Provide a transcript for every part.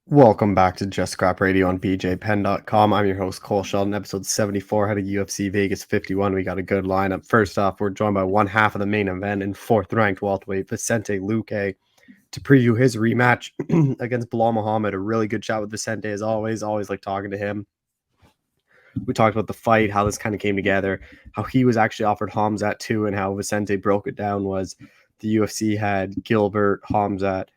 Welcome back to Just Scrap Radio on BJPenn.com. I'm your host, Cole Shelton, episode 74, out of UFC Vegas 51. We got a good lineup. First off, we're joined by one half of the main event and fourth-ranked welterweight Vicente Luque to preview his rematch against Bilal Muhammad. A really good chat with Vicente, as always. Always like talking to him. We talked about the fight, how this kind of came together, how he was actually offered Hamzat too, and how Vicente broke it down was the UFC had Gilbert, Hamzat,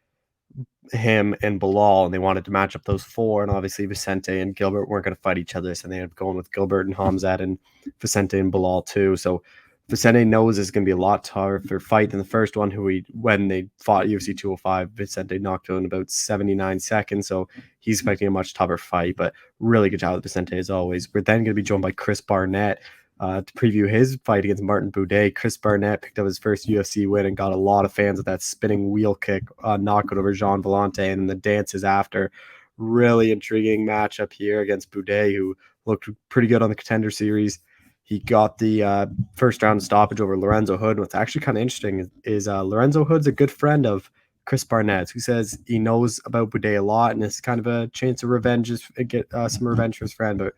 him and Bilal, and they wanted to match up those four. And obviously, Vicente and Gilbert weren't going to fight each other, so they ended up going with Gilbert and Hamzat and Vicente and Bilal too. So Vicente knows it's going to be a lot tougher fight than the first one. When they fought UFC 205, Vicente knocked out in about 79 seconds. So he's expecting a much tougher fight. But really good job with Vicente as always. We're then going to be joined by Chris Barnett. To preview his fight against Martin Buday. Chris Barnett picked up his first UFC win and got a lot of fans with that spinning wheel kick knockout over Jean Vellante and the dances after. Really intriguing matchup here against Buday, who looked pretty good on the Contender Series. He got the first round stoppage over Lorenzo Hood. What's actually kind of interesting is Lorenzo Hood's a good friend of Chris Barnett, who says he knows about Buday a lot, and it's kind of a chance of revenge, get some revenge for his friend. But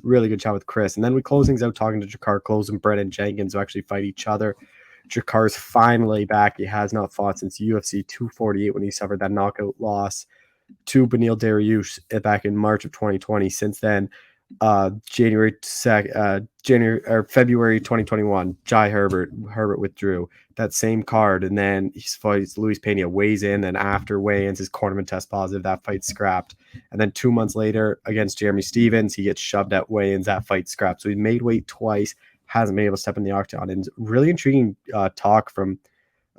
really good chat with Chris. And then we close things out talking to Drakkar Klose and Brandon Jenkins, who actually fight each other. Drakkar's finally back. He has not fought since UFC 248 when he suffered that knockout loss to Beneil Dariush back in March of 2020. Since then, February 2021, Jai Herbert withdrew that same card, and then he fights Luis Pena, weighs in, and after weigh-ins his cornerman test positive, that fight's scrapped. And then 2 months later against Jeremy Stevens, he gets shoved at weigh-ins, that fight scrapped. So he's made weight twice, hasn't been able to step in the octagon. And really intriguing talk from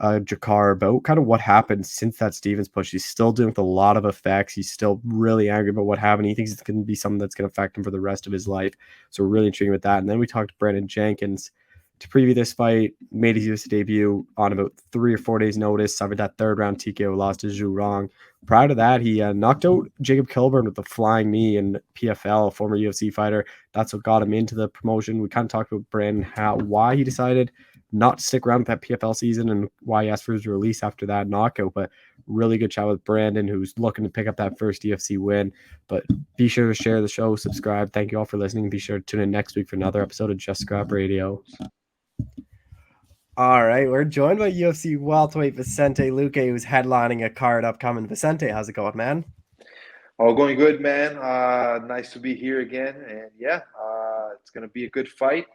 Drakkar about kind of what happened since that Stevens push. He's still dealing with a lot of effects. He's still really angry about what happened. He thinks it's going to be something that's going to affect him for the rest of his life. So we're really intrigued with that. And then we talked to Brandon Jenkins to preview this fight. Made his UFC debut on about 3 or 4 days' notice. Suffered that third round TKO loss to Zhu Rong. Prior to that, he knocked out Jacob Kilburn with a flying knee in PFL, a former UFC fighter. That's what got him into the promotion. We kind of talked about Brandon, why he decided not to stick around with that PFL season and why he asked for his release after that knockout. But really good chat with Brandon, who's looking to pick up that first UFC win. But be sure to share the show, subscribe. Thank you all for listening. Be sure to tune in next week for another episode of Just Scrap Radio. All right, we're joined by UFC welterweight Vicente Luque, who's headlining a card upcoming. Vicente, how's it going, man? All going good, man. Nice to be here again. And yeah, it's going to be a good fight.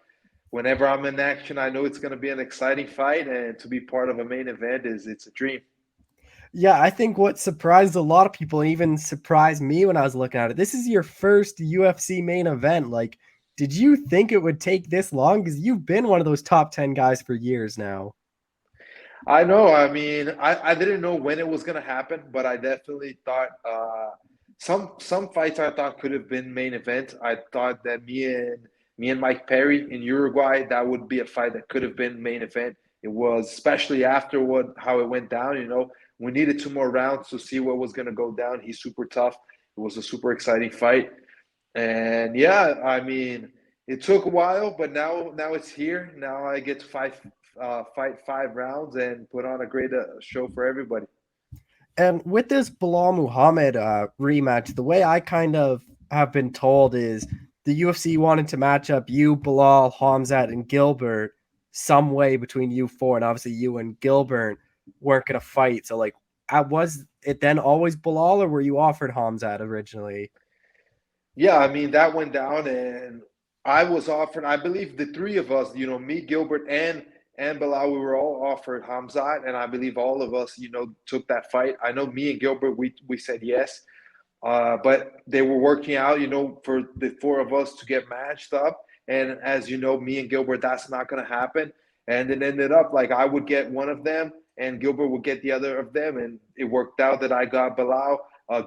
Whenever I'm in action, I know it's going to be an exciting fight. And to be part of a main event it's a dream. Yeah, I think what surprised a lot of people, and even surprised me when I was looking at it, this is your first UFC main event. Like, did you think it would take this long? Because you've been one of those top 10 guys for years now. I know. I mean, I didn't know when it was going to happen, but I definitely thought some fights I thought could have been main event. I thought that me and Mike Perry in Uruguay, that would be a fight that could have been main event. It was, especially after how it went down. We needed 2 more rounds to see what was going to go down. He's super tough. It was a super exciting fight. And yeah, I mean, it took a while, but now it's here. Now I get to fight 5 rounds and put on a great show for everybody. And with this Bilal Muhammad rematch, the way I kind of have been told is the UFC wanted to match up you, Bilal, Hamzat, and Gilbert some way between you four, and obviously you and Gilbert weren't going to fight. So, like, was it then always Bilal, or were you offered Hamzat originally? Yeah, I mean that went down, and I was offered. I believe the three of us, me, Gilbert, and Bilal, we were all offered Hamzat, and I believe all of us, took that fight. I know me and Gilbert, we said yes, but they were working out, for the four of us to get matched up. And as you know, me and Gilbert, that's not going to happen. And it ended up like I would get one of them, and Gilbert would get the other of them, and it worked out that I got Bilal,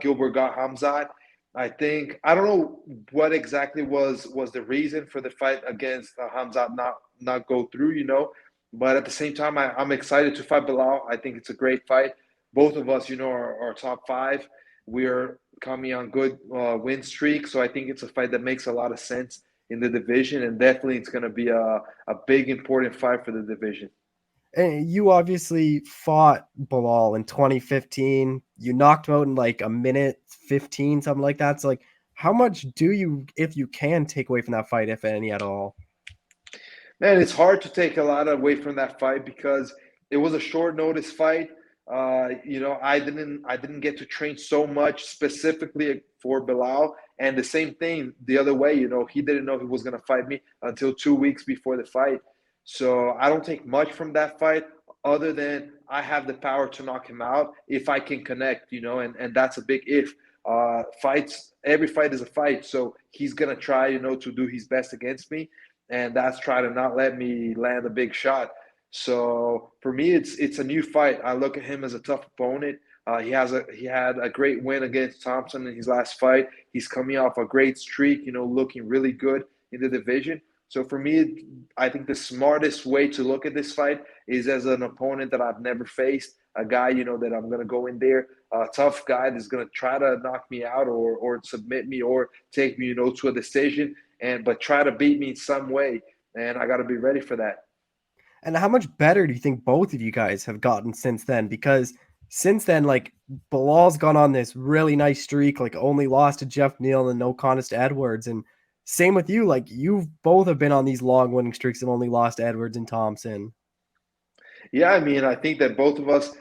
Gilbert got Hamzat. I don't know what exactly was the reason for the fight against Hamzat not go through, but at the same time, I'm excited to fight Bilal. I think it's a great fight. Both of us, are top five. We are coming on good win streak, so I think it's a fight that makes a lot of sense in the division, and definitely it's going to be a big important fight for the division. And you obviously fought Bilal in 2015. You knocked him out in like a minute 15, something like that. So, like, how much do you, if you can, take away from that fight, if any at all? Man, it's hard to take a lot away from that fight because it was a short notice fight. I didn't get to train so much specifically for Bilal. And the same thing the other way, he didn't know he was going to fight me until 2 weeks before the fight. So I don't take much from that fight other than I have the power to knock him out if I can connect, and that's a big if. Every fight is a fight. So he's going to try, to do his best against me, and that's try to not let me land a big shot. So for me, it's a new fight. I look at him as a tough opponent. He had a great win against Thompson in his last fight. He's coming off a great streak, looking really good in the division. So for me, I think the smartest way to look at this fight is as an opponent that I've never faced, a guy that I'm gonna go in there, a tough guy that's gonna try to knock me out or submit me or take me to a decision, but try to beat me in some way, and I got to be ready for that. And how much better do you think both of you guys have gotten since then? Because since then, like, Bilal's gone on this really nice streak, like only lost to Jeff Neal and no contest to Edwards. And same with you, like you both have been on these long winning streaks and only lost to Edwards and Thompson. Yeah, I mean, I think that both of us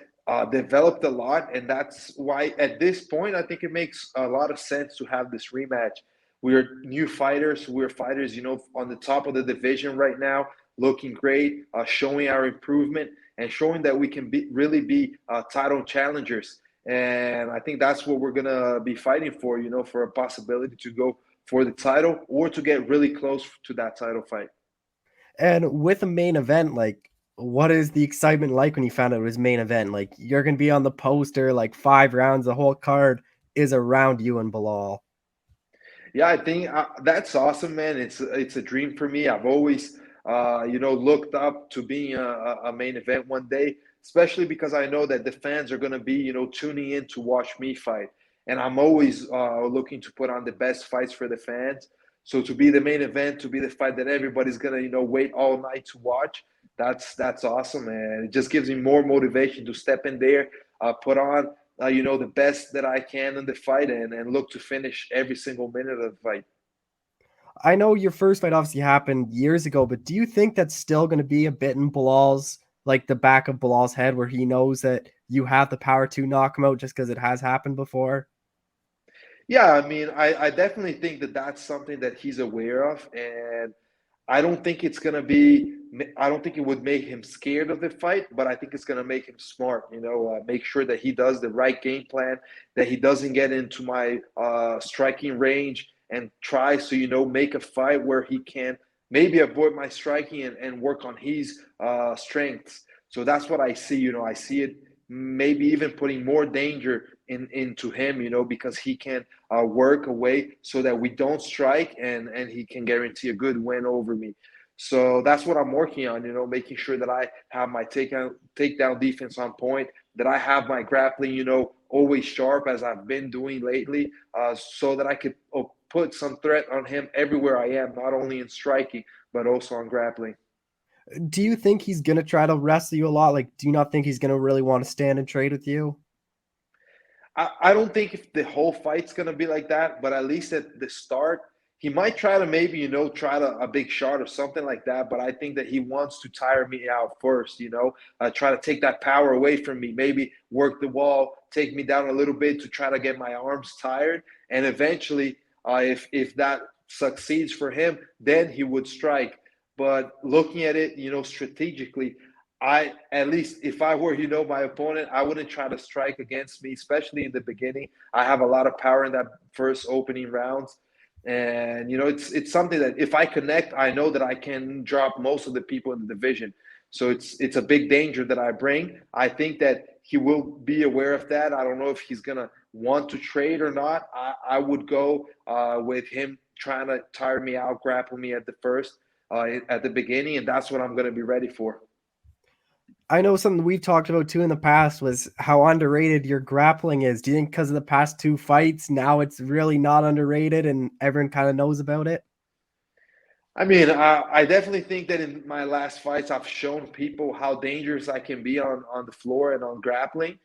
developed a lot, and that's why at this point, I think it makes a lot of sense to have this rematch. We're new fighters. We're fighters, on the top of the division right now, looking great, showing our improvement, and showing that we can really be title challengers. And I think that's what we're gonna be fighting for, for a possibility to go for the title or to get really close to that title fight. And with a main event, like, what is the excitement like when you found out it was main event? Like, you're gonna be on the poster, like 5 rounds, the whole card is around you and Bilal. Yeah, I think that's awesome, man. It's a dream for me. I've always, looked up to being a main event one day, especially because I know that the fans are going to be, tuning in to watch me fight, and I'm always looking to put on the best fights for the fans. So to be the main event, to be the fight that everybody's gonna, wait all night to watch, that's awesome, and it just gives me more motivation to step in there, put on the best that I can in the fight, and look to finish every single minute of the fight. I know your first fight obviously happened years ago, but do you think that's still going to be a bit in Bilal's, like the back of Bilal's head, where he knows that you have the power to knock him out just because it has happened before? Yeah, I mean, I definitely think that that's something that he's aware of, and I don't think it's gonna be. I don't think it would make him scared of the fight, but I think it's gonna make him smart. Make sure that he does the right game plan, that he doesn't get into my striking range, and tries to make a fight where he can maybe avoid my striking and work on his strengths. So that's what I see. I see it maybe even putting more danger into him. Because he can work away so that we don't strike, and he can guarantee a good win over me. So that's what I'm working on, making sure that I have my takedown defense on point, that I have my grappling, always sharp as I've been doing lately, so that I could put some threat on him everywhere I am, not only in striking, but also on grappling. Do you think he's going to try to wrestle you a lot? Like, do you not think he's going to really want to stand and trade with you? I don't think if the whole fight's gonna be like that, but at least at the start, he might try to maybe, try to a big shot or something like that. But I think that he wants to tire me out first, try to take that power away from me, maybe work the wall, take me down a little bit to try to get my arms tired. And eventually, if that succeeds for him, then he would strike. But looking at it, strategically, at least if I were, my opponent, I wouldn't try to strike against me, especially in the beginning. I have a lot of power in that first opening rounds. And it's something that if I connect, I know that I can drop most of the people in the division. So it's a big danger that I bring. I think that he will be aware of that. I don't know if he's gonna want to trade or not. I would go with him trying to tire me out, grapple me at the beginning, and that's what I'm gonna be ready for. I know something we've talked about too in the past was how underrated your grappling is. Do you think because of the past two fights, now it's really not underrated and everyone kind of knows about it? I mean, I definitely think that in my last fights, I've shown people how dangerous I can be on the floor and on grappling.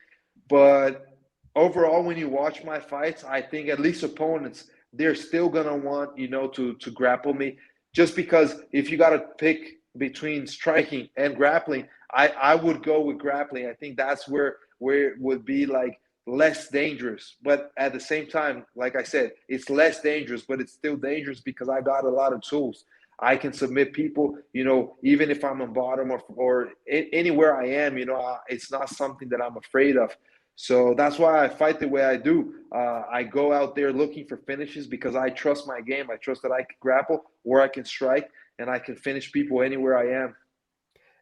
But overall, when you watch my fights, I think at least opponents, they're still gonna want, to grapple me. Just because if you gotta pick between striking and grappling, I would go with grappling. I think that's where it would be like less dangerous. But at the same time, like I said, it's less dangerous, but it's still dangerous because I got a lot of tools. I can submit people, even if I'm on bottom or anywhere I am, it's not something that I'm afraid of. So that's why I fight the way I do. I go out there looking for finishes because I trust my game. I trust that I can grapple or I can strike and I can finish people anywhere I am.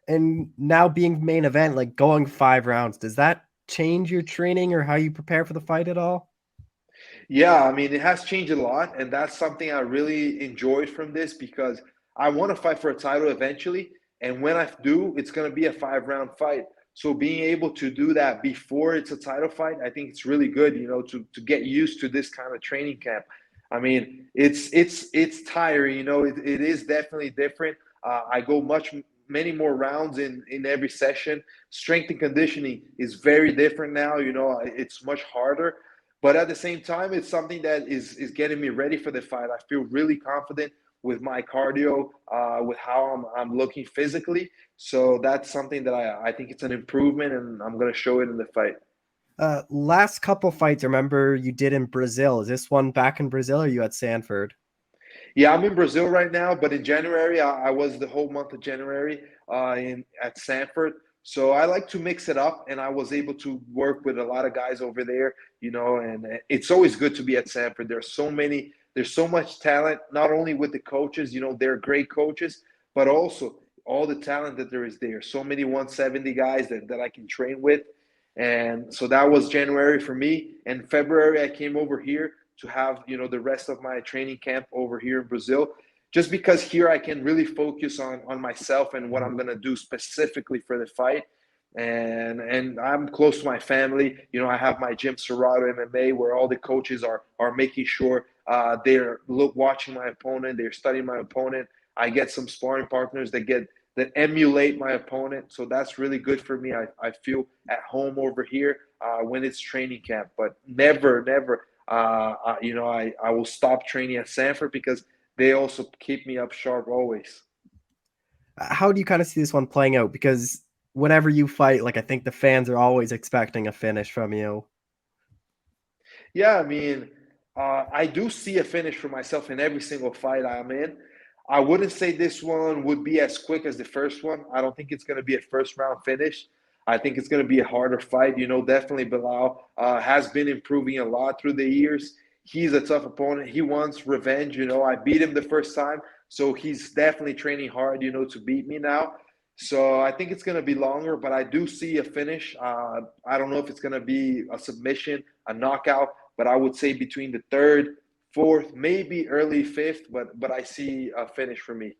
And now being main event, like going 5 rounds, does that change your training or how you prepare for the fight at all? Yeah, I mean, it has changed a lot, and that's something I really enjoyed from this because I want to fight for a title eventually. And when I do, it's going to be a 5 round fight. So being able to do that before it's a title fight, I think it's really good, to get used to this kind of training camp. I mean, it's tiring, it is definitely different. I go many more rounds in every session. Strength and conditioning is very different now, it's much harder, but at the same time, it's something that is getting me ready for the fight. I feel really confident with my cardio, with how I'm looking physically. So that's something that I think it's an improvement, and I'm going to show it in the fight. Last couple fights, I remember you did in Brazil. Is this one back in Brazil or are you at Sanford? Yeah, I'm in Brazil right now, but in January, I was the whole month of January in at Sanford. So I like to mix it up, and I was able to work with a lot of guys over there, and it's always good to be at Sanford. There's so much talent, not only with the coaches, they're great coaches, but also all the talent that there is there. So many 170 guys that I can train with. And so that was January for me. And February, I came over here to have the rest of my training camp over here in Brazil, just because here I can really focus on myself and what I'm gonna do specifically for the fight. And I'm close to my family. I have my gym Serato MMA where all the coaches are making sure they're watching my opponent, they're studying my opponent. I get some sparring partners that emulate my opponent, so that's really good for me. I feel at home over here when it's training camp, but never I will stop training at Sanford because they also keep me up sharp always. How do you kind of see this one playing out? Because whenever you fight, like I think the fans are always expecting a finish from you. Yeah, I mean, I do see a finish for myself in every single fight I'm in. I wouldn't say this one would be as quick as the first one. I don't think it's going to be a first round finish. I think it's going to be a harder fight. Definitely Bilal has been improving a lot through the years. He's a tough opponent. He wants revenge. I beat him the first time, so he's definitely training hard, to beat me now. So I think it's going to be longer, but I do see a finish. I don't know if it's going to be a submission, a knockout, but I would say between the third, fourth, maybe early fifth, but I see a finish for me.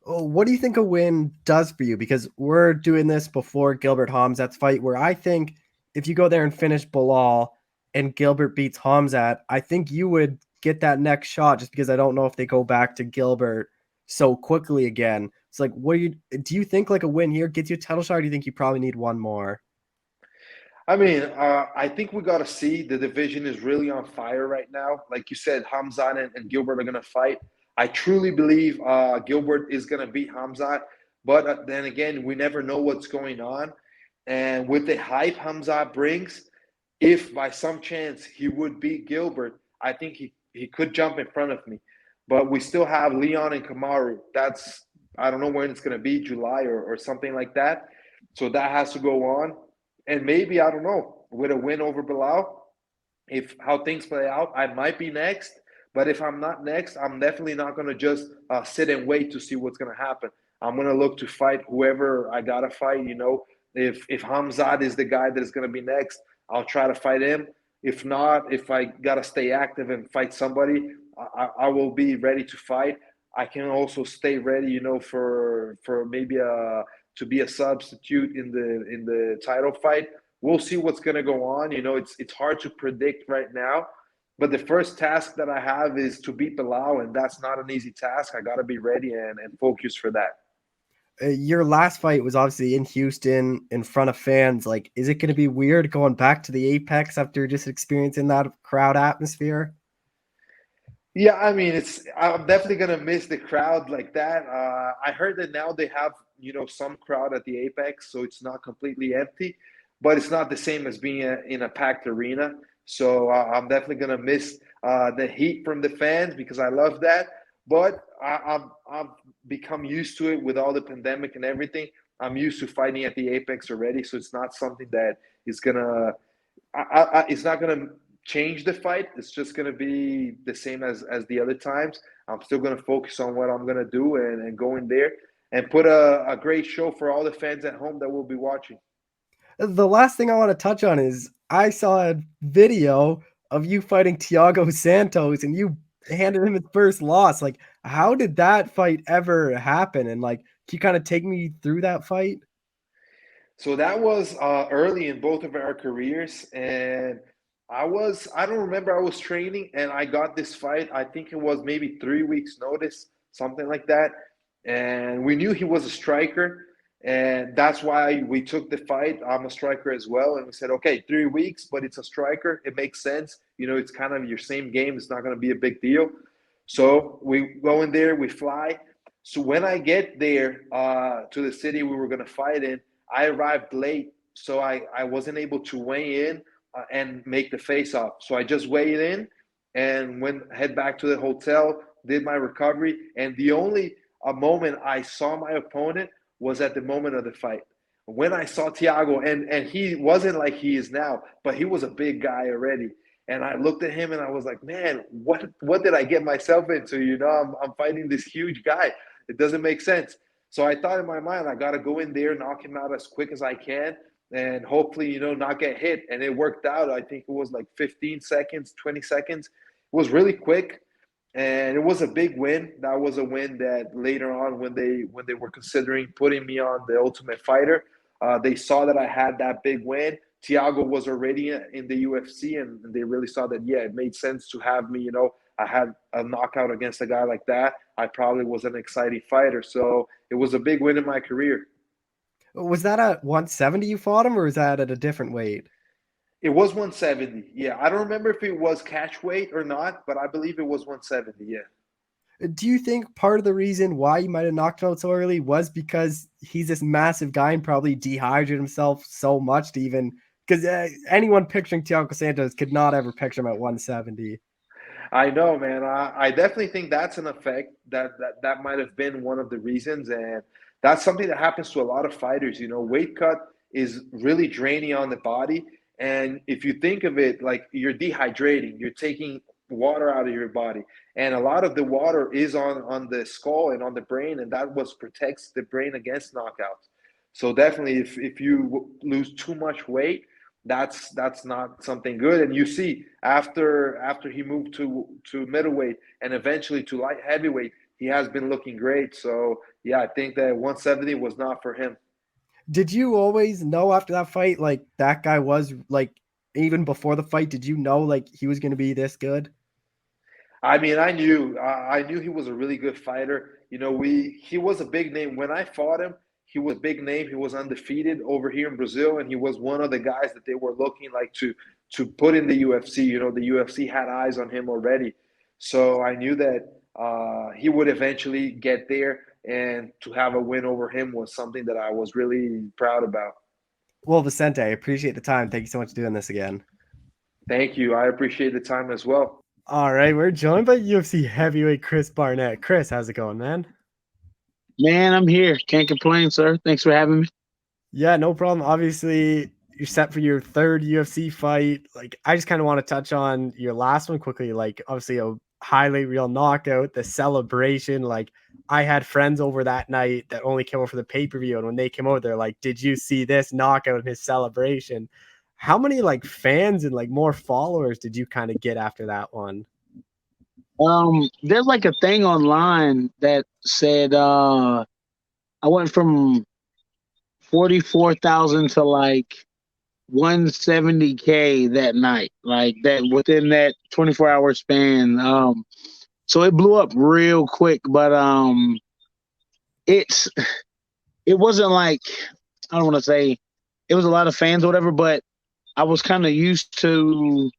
Oh, what do you think a win does for you? Because we're doing this before Gilbert Hamzat's fight, where I think if you go there and finish Bilal and Gilbert beats Hamzat, I think you would get that next shot just because I don't know if they go back to Gilbert so quickly again. It's like, do you think like a win here gets you a title shot, or do you think you probably need one more? I mean, I think we got to see the division is really on fire right now. Like you said, Hamzat and Gilbert are going to fight. I truly believe Gilbert is going to beat Hamzat, but then again, we never know what's going on. And with the hype Hamzat brings, if by some chance he would beat Gilbert, I think he could jump in front of me. But we still have Leon and Kamaru. I don't know when it's going to be, July or something like that. So that has to go on. And maybe, I don't know, with a win over Bilal, if how things play out, I might be next. But if I'm not next, I'm definitely not going to just sit and wait to see what's going to happen. I'm going to look to fight whoever I got to fight. If Hamzat is the guy that is going to be next, I'll try to fight him. If not, if I got to stay active and fight somebody, I will be ready to fight. I can also stay ready, for maybe to be a substitute in the title fight. We'll see what's going to go on. It's hard to predict right now, But the first task that I have is to beat Bilal, and that's not an easy task. I got to be ready and focus for that. Your last fight was obviously in Houston in front of fans. Like, is it going to be weird going back to the Apex after just experiencing that crowd atmosphere? Yeah, I mean, I'm definitely gonna miss the crowd like that. I heard that now they have, some crowd at the Apex, so it's not completely empty, but it's not the same as being in a packed arena. So I'm definitely gonna miss the heat from the fans because I love that. But I've become used to it with all the pandemic and everything. I'm used to fighting at the Apex already, so it's not something that is gonna it's not going to change the fight. It's just going to be the same as the other times. I'm still going to focus on what I'm going to do and go in there and put a great show for all the fans at home that will be watching. The last thing I want to touch on is I saw a video of you fighting Thiago Santos and you handed him his first loss. Like, how did that fight ever happen? And like, can you kind of take me through that fight? So that was early in both of our careers, and I don't remember, I was training and I got this fight. I think it was maybe 3 weeks notice, something like that. And we knew he was a striker, and that's why we took the fight. I'm a striker as well, and we said, okay, 3 weeks, but it's a striker. It makes sense. It's kind of your same game. It's not going to be a big deal. So we go in there, we fly. So when I get there to the city we were going to fight in, I arrived late, so I wasn't able to weigh in and make the face off. So I just weighed in and head back to the hotel, did my recovery, and the only moment I saw my opponent was at the moment of the fight. When I saw Thiago, and he wasn't like he is now, but he was a big guy already. And I looked at him and I was like, man, what did I get myself into? I'm fighting this huge guy. It doesn't make sense. So I thought in my mind, I got to go in there, knock him out as quick as I can, and hopefully, not get hit. And it worked out. I think it was like 15 seconds, 20 seconds. It was really quick, and it was a big win. That was a win that later on, when they were considering putting me on the Ultimate Fighter, they saw that I had that big win. Thiago was already in the UFC, and they really saw that, yeah, it made sense to have me. I had a knockout against a guy like that. I probably was an exciting fighter. So it was a big win in my career. Was that at 170 you fought him, or was that at a different weight? It was 170. Yeah. I don't remember if it was catch weight or not, but I believe it was 170. Yeah. Do you think part of the reason why you might have knocked him out so early was because he's this massive guy and probably dehydrated himself so much to even because anyone picturing Thiago Santos could not ever picture him at 170. I know, man. I definitely think that's an effect that might have been one of the reasons, and that's something that happens to a lot of fighters. Weight cut is really draining on the body, and if you think of it, like you're dehydrating, you're taking water out of your body, and a lot of the water is on the skull and on the brain, and that was protects the brain against knockouts. So definitely, if you lose too much weight, that's not something good. And you see, after he moved to middleweight and eventually to light heavyweight, he has been looking great. So yeah, I think that 170 was not for him. Did you always know after that fight, like that guy was like, even before the fight, did you know like he was going to be this good? I mean, I knew he was a really good fighter. He was a big name when I fought him. He was a big name. He was undefeated over here in Brazil, and he was one of the guys that they were looking like to put in the UFC. The UFC had eyes on him already, so I knew that he would eventually get there, and to have a win over him was something that I was really proud about. Well, Vicente, I appreciate the time. Thank you so much for doing this again. Thank you. I appreciate the time as well. All right, we're joined by UFC heavyweight Chris Barnett. Chris, how's it going, man? Man, I'm here. Can't complain, sir. Thanks for having me. Yeah, no problem. Obviously, you're set for your third UFC fight. Like, I just kind of want to touch on your last one quickly. Like, obviously, a highly real knockout, the celebration. Like, I had friends over that night that only came over for the pay per view, and when they came over, they're like, "Did you see this knockout and his celebration?" How many like fans and like more followers did you kind of get after that one? There's like a thing online that said I went from 44,000 to like 170K that night, like that within that 24-hour span. So it blew up real quick, but it's it wasn't like, I don't want to say it was a lot of fans or whatever, but I was kind of used to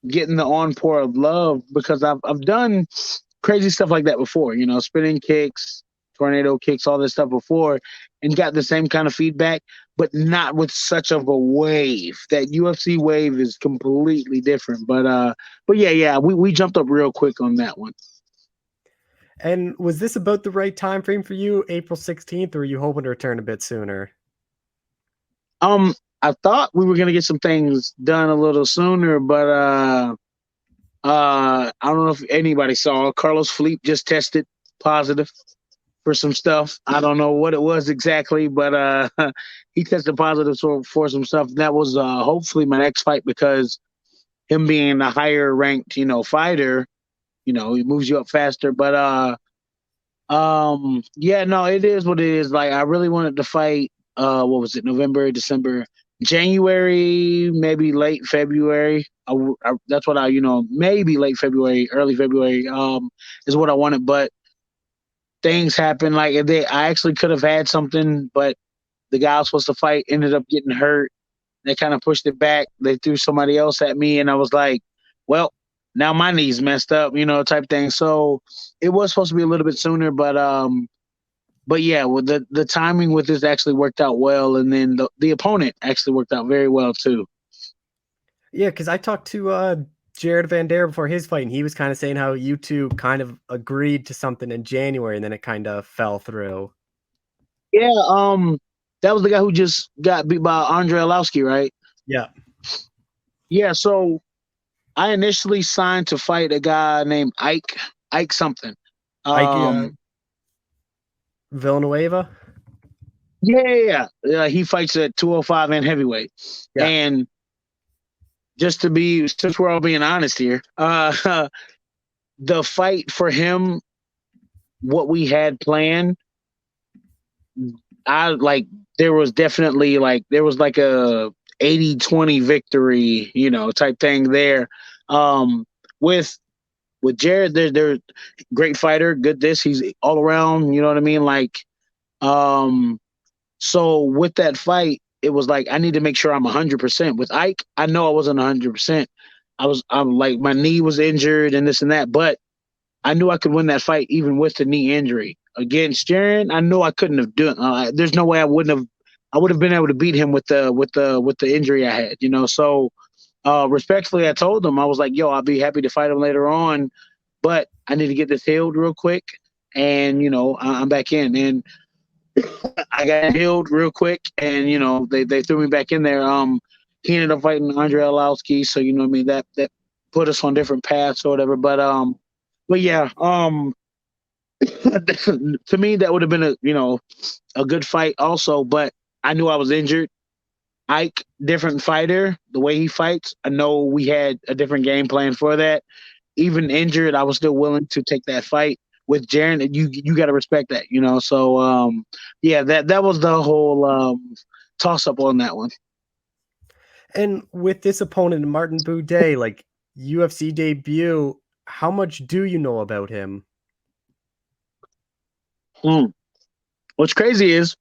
getting the encore of love because I've done crazy stuff like that before, spinning kicks, tornado kicks, all this stuff before, and got the same kind of feedback, but not with such of a wave. That UFC wave is completely different. But yeah, we jumped up real quick on that one. And was this about the right time frame for you, April 16th, or were you hoping to return a bit sooner? I thought we were gonna get some things done a little sooner, but I don't know if anybody saw Carlos Felipe just tested positive for some stuff. I don't know what it was exactly, but he tested positive for some stuff. That was hopefully my next fight, because him being a higher ranked, fighter, he moves you up faster. But yeah, no, it is what it is. Like, I really wanted to fight what was it, November, December, January, maybe late February. That's what maybe late February, early February is what I wanted, but things happen. Like, I actually could have had something, but the guy I was supposed to fight ended up getting hurt. They kind of pushed it back. They threw somebody else at me, and I was like, well, now my knee's messed up, type thing. So it was supposed to be a little bit sooner, but yeah, with the timing with this actually worked out well, and then the opponent actually worked out very well too. Yeah, because I talked to Jared Van Dare before his fight, and he was kind of saying how you two kind of agreed to something in January, and then it kind of fell through. Yeah, that was the guy who just got beat by Andre Arlovski, right? Yeah. Yeah, so I initially signed to fight a guy named Ike something. Villanueva? Yeah. He fights at 205 and heavyweight. Yeah. And since we're all being honest here, the fight for him, what we had planned, there was definitely there was like a 80-20 victory, type thing there. With Jared, they're great fighter, good he's all around, you know what I mean? So with that fight, it was like I need to make sure I'm 100%. With Ike, I know I wasn't 100%. I'm like, my knee was injured and this and that, but I knew I could win that fight even with the knee injury. Against Jaron, I knew I couldn't have done. There's no way I would have been able to beat him with the injury I had, So respectfully, I told him, I was like, yo, I'll be happy to fight him later on, but I need to get this healed real quick, and I'm back in, and I got healed real quick, and they threw me back in there. He ended up fighting Andre Arlovski, so what I mean, that put us on different paths or whatever. But yeah, to me that would have been a good fight also, but I knew I was injured. Ike, different fighter, the way he fights, I know we had a different game plan for that. Even injured, I was still willing to take that fight. With Jaron, you got to respect that, So yeah, that was the whole toss up on that one. And with this opponent, Martin Boudet, like UFC debut, how much do you know about him? What's crazy is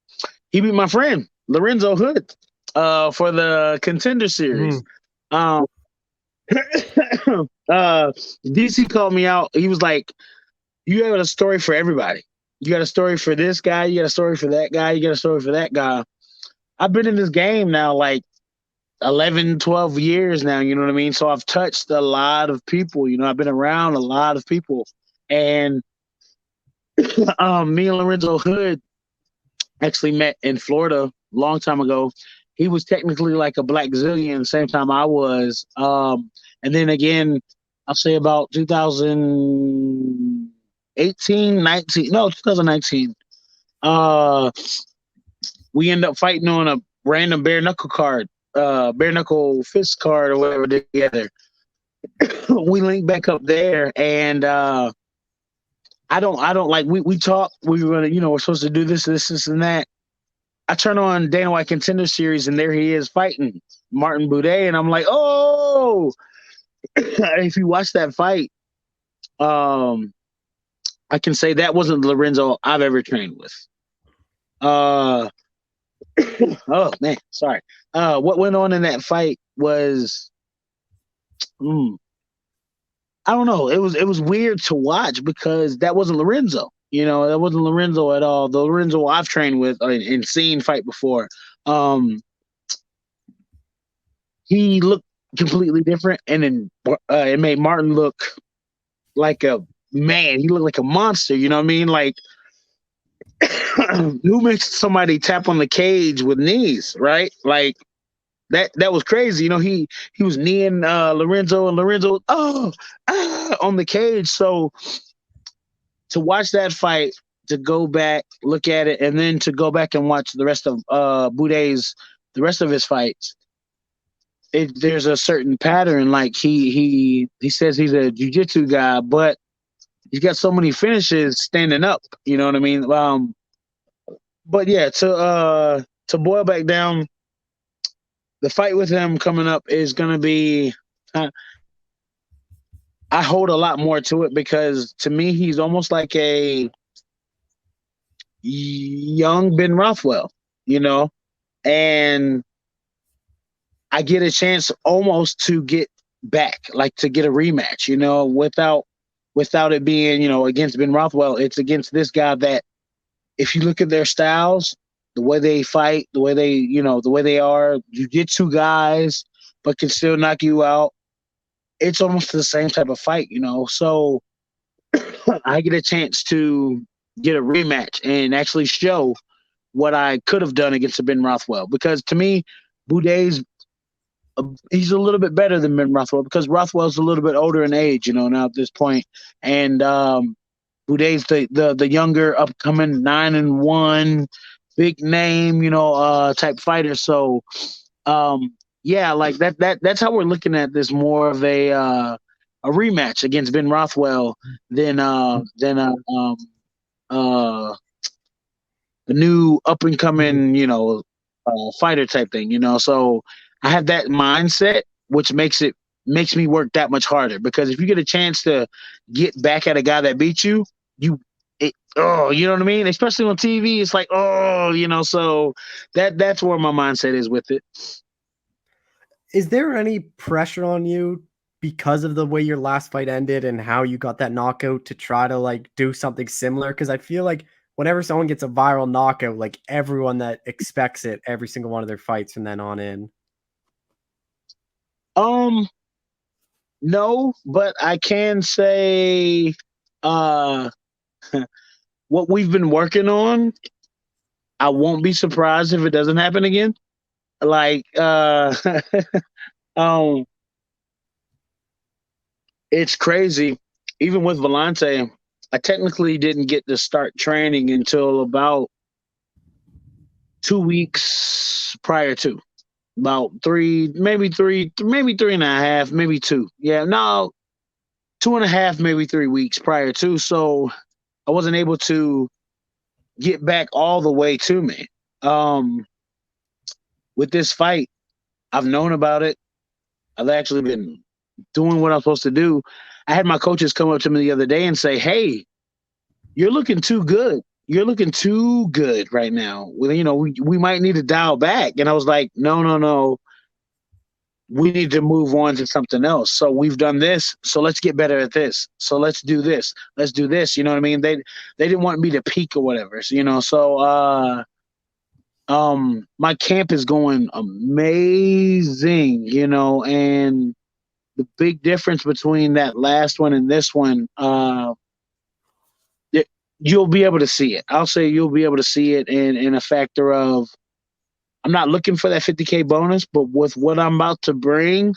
he beat my friend Lorenzo Hood for the Contender Series. DC called me out. He was like, you have a story for everybody. You got a story for this guy. You got a story for that guy. You got a story for that guy. I've been in this game now like 11, 12 years now. You know what I mean? So I've touched a lot of people. I've been around a lot of people. And me and Lorenzo Hood actually met in Florida a long time ago. He was technically like a Black Zillion the same time I was. And then again, I'll say about 2019. We end up fighting on a random bare knuckle fist card or whatever together. We linked back up there, and I don't like, we talked, we were gonna, we're supposed to do this and that. I turn on Dana White Contender Series, and there he is fighting Martin Buday, and I'm like, oh. If you watch that fight, I can say that wasn't the Lorenzo I've ever trained with. Oh man, sorry. What went on in that fight was, I don't know. It was weird to watch because that wasn't Lorenzo. That wasn't Lorenzo at all. The Lorenzo I've trained with and seen fight before. He looked completely different, and then it made Martin look like a man. He looked like a monster. You know what I mean? Like, who makes somebody tap on the cage with knees, right? Like that was crazy. He was kneeing Lorenzo, and Lorenzo on the cage. So to watch that fight, to go back, look at it, and then to go back and watch the rest of the rest of his fights, there's a certain pattern. Like he says he's a jiu-jitsu guy, but he's got so many finishes standing up. You know what I mean? But yeah, to boil back down, the fight with him coming up is gonna be. I hold a lot more to it because to me he's almost like a young Ben Rothwell, and I get a chance almost to get back, like to get a rematch, without it being, against Ben Rothwell. It's against this guy that, if you look at their styles, the way they fight, the way they are jiu-jitsu guys, but can still knock you out. It's almost the same type of fight, So I get a chance to get a rematch and actually show what I could have done against Ben Rothwell. Because to me, Buday's he's a little bit better than Ben Rothwell because Rothwell's a little bit older in age, now at this point, and Buday's the younger, upcoming 9-1, big name, type fighter. So, yeah, like that's how we're looking at this, more of a rematch against Ben Rothwell than the new up and coming, fighter type thing, So I have that mindset, which makes me work that much harder, because if you get a chance to get back at a guy that beat you, you know what I mean? Especially on TV, it's like, so that's where my mindset is with it. Is there any pressure on you because of the way your last fight ended and how you got that knockout to try to like do something similar? Because I feel like whenever someone gets a viral knockout, like everyone that expects it, every single one of their fights from then on in. No, but I can say what we've been working on, I won't be surprised if it doesn't happen again. Like it's crazy. Even with Volante, I technically didn't get to start training until about 2 weeks prior to. About 3, maybe 3.5, maybe 2. Yeah, no, 2.5, maybe 3 weeks prior to. So I wasn't able to get back all the way to me. With this fight, I've known about it. I've actually been doing what I'm supposed to do. I had my coaches come up to me the other day and say, "Hey, you're looking too good. You're looking too good right now. Well, we might need to dial back." And I was like, no. We need to move on to something else. So we've done this. So let's get better at this. So let's do this. Let's do this. You know what I mean? They didn't want me to peak or whatever. So, my camp is going amazing, and the big difference between that last one and this one, you'll be able to see it. I'll say you'll be able to see it in a factor of, I'm not looking for that 50K bonus, but with what I'm about to bring,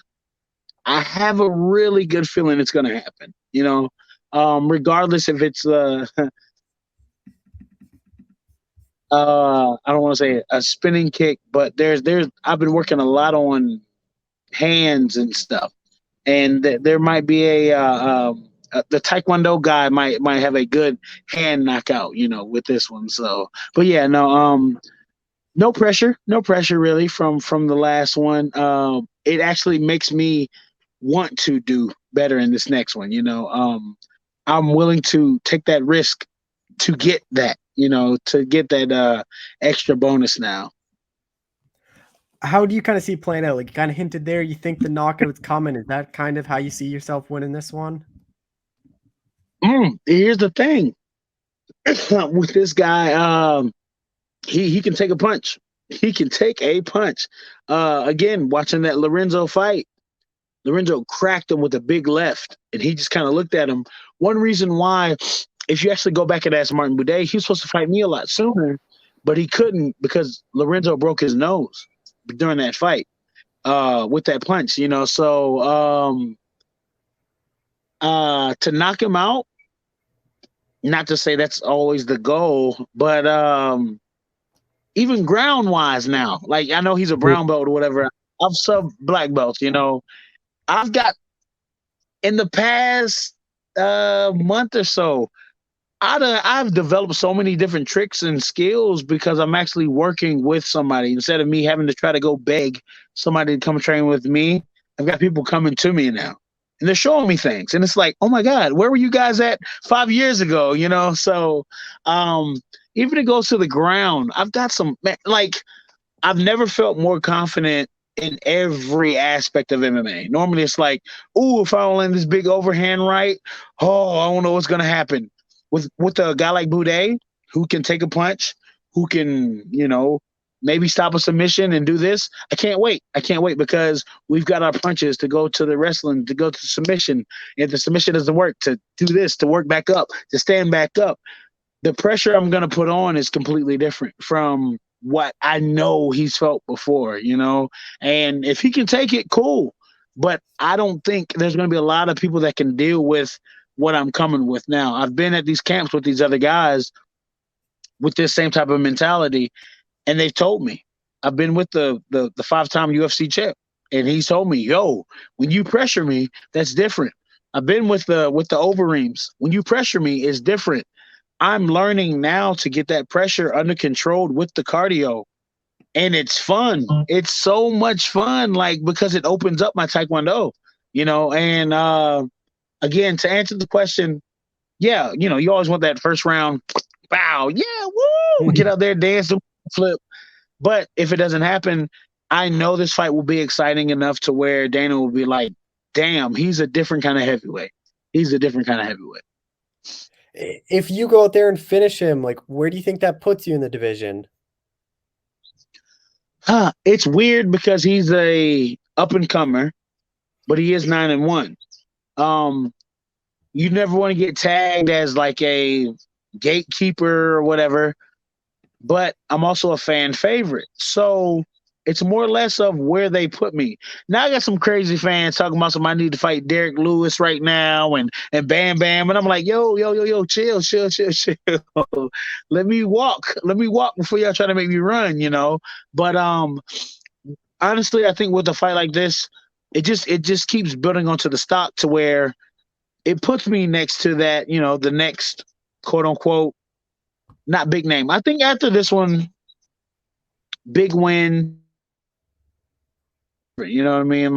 I have a really good feeling it's going to happen, regardless if it's I don't want to say a spinning kick, but I've been working a lot on hands and stuff, and there might be the Taekwondo guy might have a good hand knockout, with this one. So, but yeah, no, No pressure, no pressure really from the last one. It actually makes me want to do better in this next one. I'm willing to take that risk to get that, to get that extra bonus now. How do you kind of see it playing out? Like you kind of hinted there, you think the knockout's coming. Is that kind of how you see yourself winning this one? Here's the thing with this guy. He can take a punch. He can take a punch. Again, watching that Lorenzo fight, Lorenzo cracked him with a big left, and he just kind of looked at him. One reason why, if you actually go back and ask Martin Buday, he was supposed to fight me a lot sooner, but he couldn't because Lorenzo broke his nose during that fight with that punch, So to knock him out, not to say that's always the goal, but even ground wise now, like I know he's a brown belt or whatever. I've sub black belts, I've got in the past month or so, I've developed so many different tricks and skills because I'm actually working with somebody instead of me having to try to go beg somebody to come train with me. I've got people coming to me now and they're showing me things. And it's like, oh my God, where were you guys at 5 years ago? So even it goes to the ground, I've got I've never felt more confident in every aspect of MMA. Normally it's like, oh, if I don't land this big overhand right, I don't know what's going to happen. With a guy like Buday, who can take a punch, who can, maybe stop a submission and do this, I can't wait. I can't wait because we've got our punches to go to the wrestling, to go to submission. If the submission doesn't work, to do this, to work back up, to stand back up. The pressure I'm going to put on is completely different from what I know he's felt before, and if he can take it, cool. But I don't think there's going to be a lot of people that can deal with what I'm coming with now. I've been at these camps with these other guys with this same type of mentality, and they've told me. I've been with the 5-time UFC champ, and he's told me, yo, when you pressure me, that's different. I've been with the Overeems. When you pressure me, it's different. I'm learning now to get that pressure under control with the cardio. And it's fun. It's so much fun, because it opens up my Taekwondo, and again, to answer the question, yeah, you always want that first round, bow, yeah, woo, get out there, dance, flip. But if it doesn't happen, I know this fight will be exciting enough to where Dana will be like, damn, he's a different kind of heavyweight. He's a different kind of heavyweight. If you go out there and finish him, where do you think that puts you in the division? It's weird because he's a up and comer, but he is 9-1. You never want to get tagged as a gatekeeper or whatever, but I'm also a fan favorite. So it's more or less of where they put me. Now I got some crazy fans talking about I need to fight Derek Lewis right now and Bam Bam. And I'm like, yo, chill. Let me walk before y'all try to make me run, But honestly, I think with a fight like this, it just keeps building onto the stock to where it puts me next to that, the next quote unquote, not big name. I think after this one, big win. You know what I mean?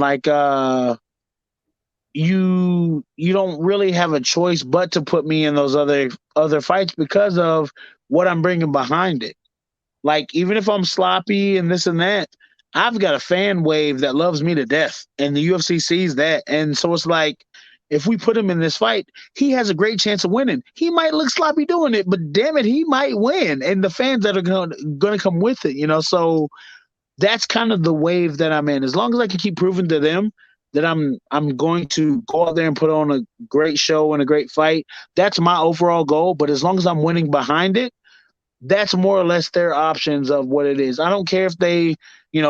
You don't really have a choice but to put me in those other fights because of what I'm bringing behind it. Even if I'm sloppy and this and that, I've got a fan wave that loves me to death, and the UFC sees that. And so it's if we put him in this fight, he has a great chance of winning. He might look sloppy doing it, but damn it, he might win. And the fans that are going to come with it, So that's kind of the wave that I'm in. As long as I can keep proving to them that I'm going to go out there and put on a great show and a great fight, that's my overall goal. But as long as I'm winning behind it, that's more or less their options of what it is. I don't care if they,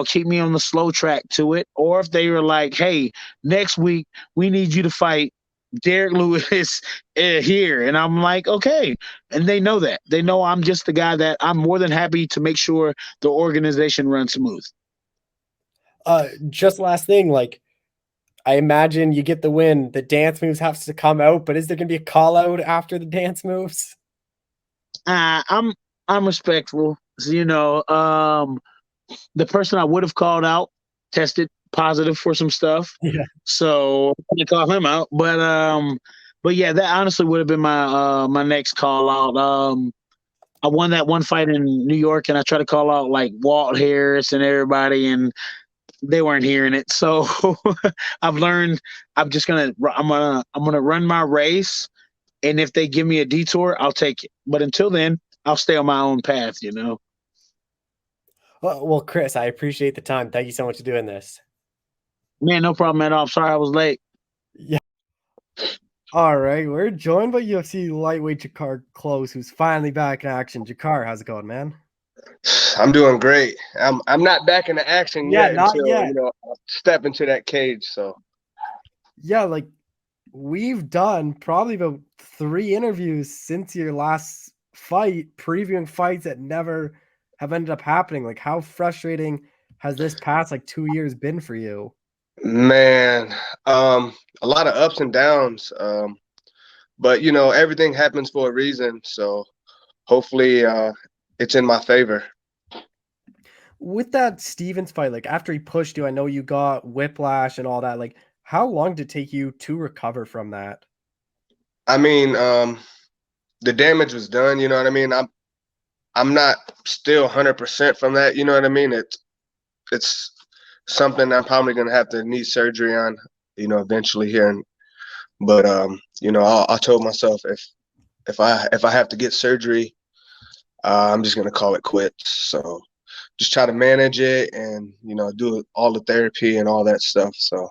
keep me on the slow track to it, or if they were like, hey, next week we need you to fight Derek Lewis here. And I'm like, okay. And they know that. They know I'm just the guy that I'm more than happy to make sure the organization runs smooth. Just last thing, I imagine you get the win, the dance moves have to come out, but is there going to be a call out after the dance moves? I'm respectful. the person I would have called out tested positive for some stuff. Yeah. So I didn't call him out. But yeah, that honestly would have been my next call out. I won that one fight in New York, and I tried to call out like Walt Harris and everybody, and they weren't hearing it. So I've learned I'm gonna run my race, and if they give me a detour, I'll take it. But until then, I'll stay on my own path. Well, Chris, I appreciate the time. Thank you so much for doing this. Man, no problem at all. I'm sorry I was late. Yeah. All right, we're joined by UFC lightweight Drakkar Klose, who's finally back in action. Drakkar, how's it going, man? I'm doing great. I'm not back in the action yet not until yet. I step into that cage. So yeah, like we've done probably about 3 interviews since your last fight, previewing fights that never have ended up happening. Like, how frustrating has this past 2 years been for you? man, a lot of ups and downs. But everything happens for a reason. So hopefully it's in my favor. With that Stevens fight, after he pushed you, I know you got whiplash and all that. How long did it take you to recover from that? I mean, the damage was done. You know what I mean? I'm not still 100% from that. You know what I mean? It's something I'm probably gonna have to need surgery on. Eventually here. But I told myself if I have to get surgery, I'm just gonna call it quits. So just try to manage it and do all the therapy and all that stuff. So.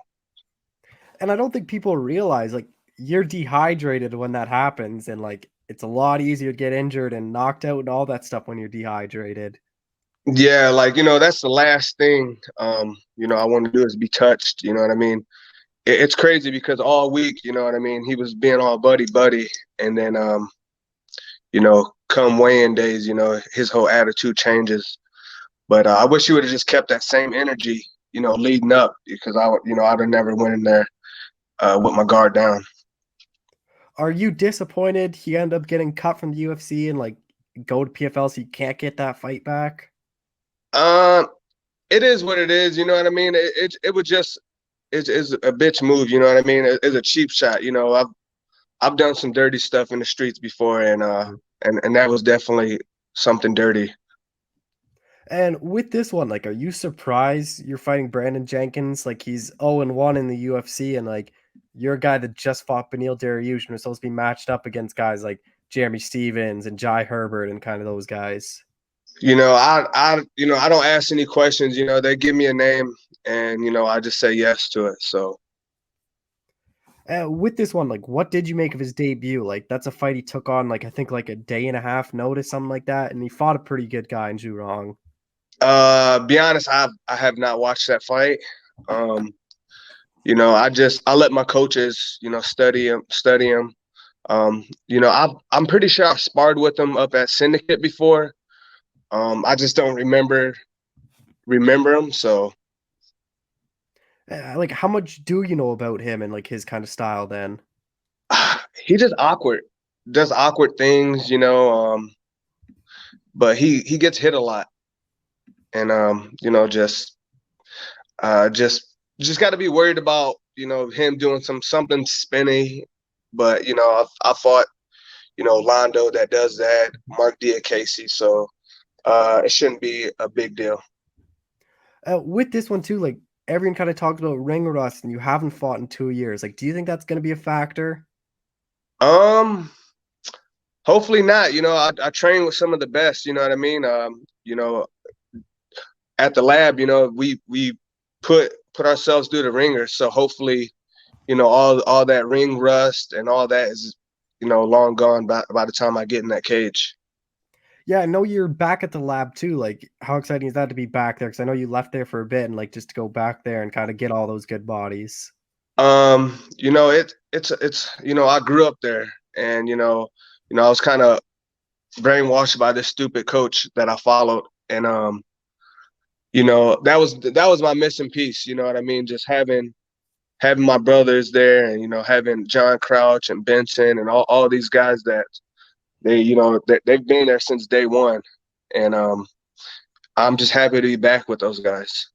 And I don't think people realize you're dehydrated when that happens, and it's a lot easier to get injured and knocked out and all that stuff when you're dehydrated. Yeah, that's the last thing I want to do is be touched. You know what I mean? It's crazy because all week, you know what I mean, he was being all buddy, and then come weigh-in days, his whole attitude changes. But I wish he would have just kept that same energy, leading up, because I'd have never went in there with my guard down. Are you disappointed he ended up getting cut from the UFC and go to PFL so you can't get that fight back? It is what it is. You know what I mean? It was just it's a bitch move. You know what I mean? It's a cheap shot. I've done some dirty stuff in the streets before, and that was definitely something dirty. And with this one, are you surprised you're fighting Brandon Jenkins? He's 0-1 in the UFC, and you're a guy that just fought Beneil Dariush and was supposed to be matched up against guys like Jeremy Stevens and Jai Herbert and kind of those guys. I don't ask any questions. They give me a name, and I just say yes to it. So. With this one, what did you make of his debut? That's a fight he took on, I think a day and a half notice, something like that, and he fought a pretty good guy in Zhurong. Be honest, I have not watched that fight. I let my coaches, study him. I'm pretty sure I've sparred with him up at Syndicate before. I just don't remember him. So. How much do you know about him and his kind of style then? He just awkward, does awkward things, but he gets hit a lot. And just got to be worried about him doing something spinny. But I fought Londo that does that, Mark Diakese, so it shouldn't be a big deal. With this one too, everyone kind of talked about ring rust, and you haven't fought in 2 years. Do you think that's going to be a factor? Hopefully not. I train with some of the best. You know what I mean? At the lab, we put ourselves through the ringer. So hopefully, all that ring rust and all that is, long gone by the time I get in that cage. Yeah, I know you're back at the lab too. How exciting is that to be back there? Because I know you left there for a bit, and just to go back there and kind of get all those good bodies. It's I grew up there, and I was kind of brainwashed by this stupid coach that I followed, and that was my missing piece. You know what I mean? Just having my brothers there, and having John Crouch and Benson and all these guys that they've been there since day one, and I'm just happy to be back with those guys.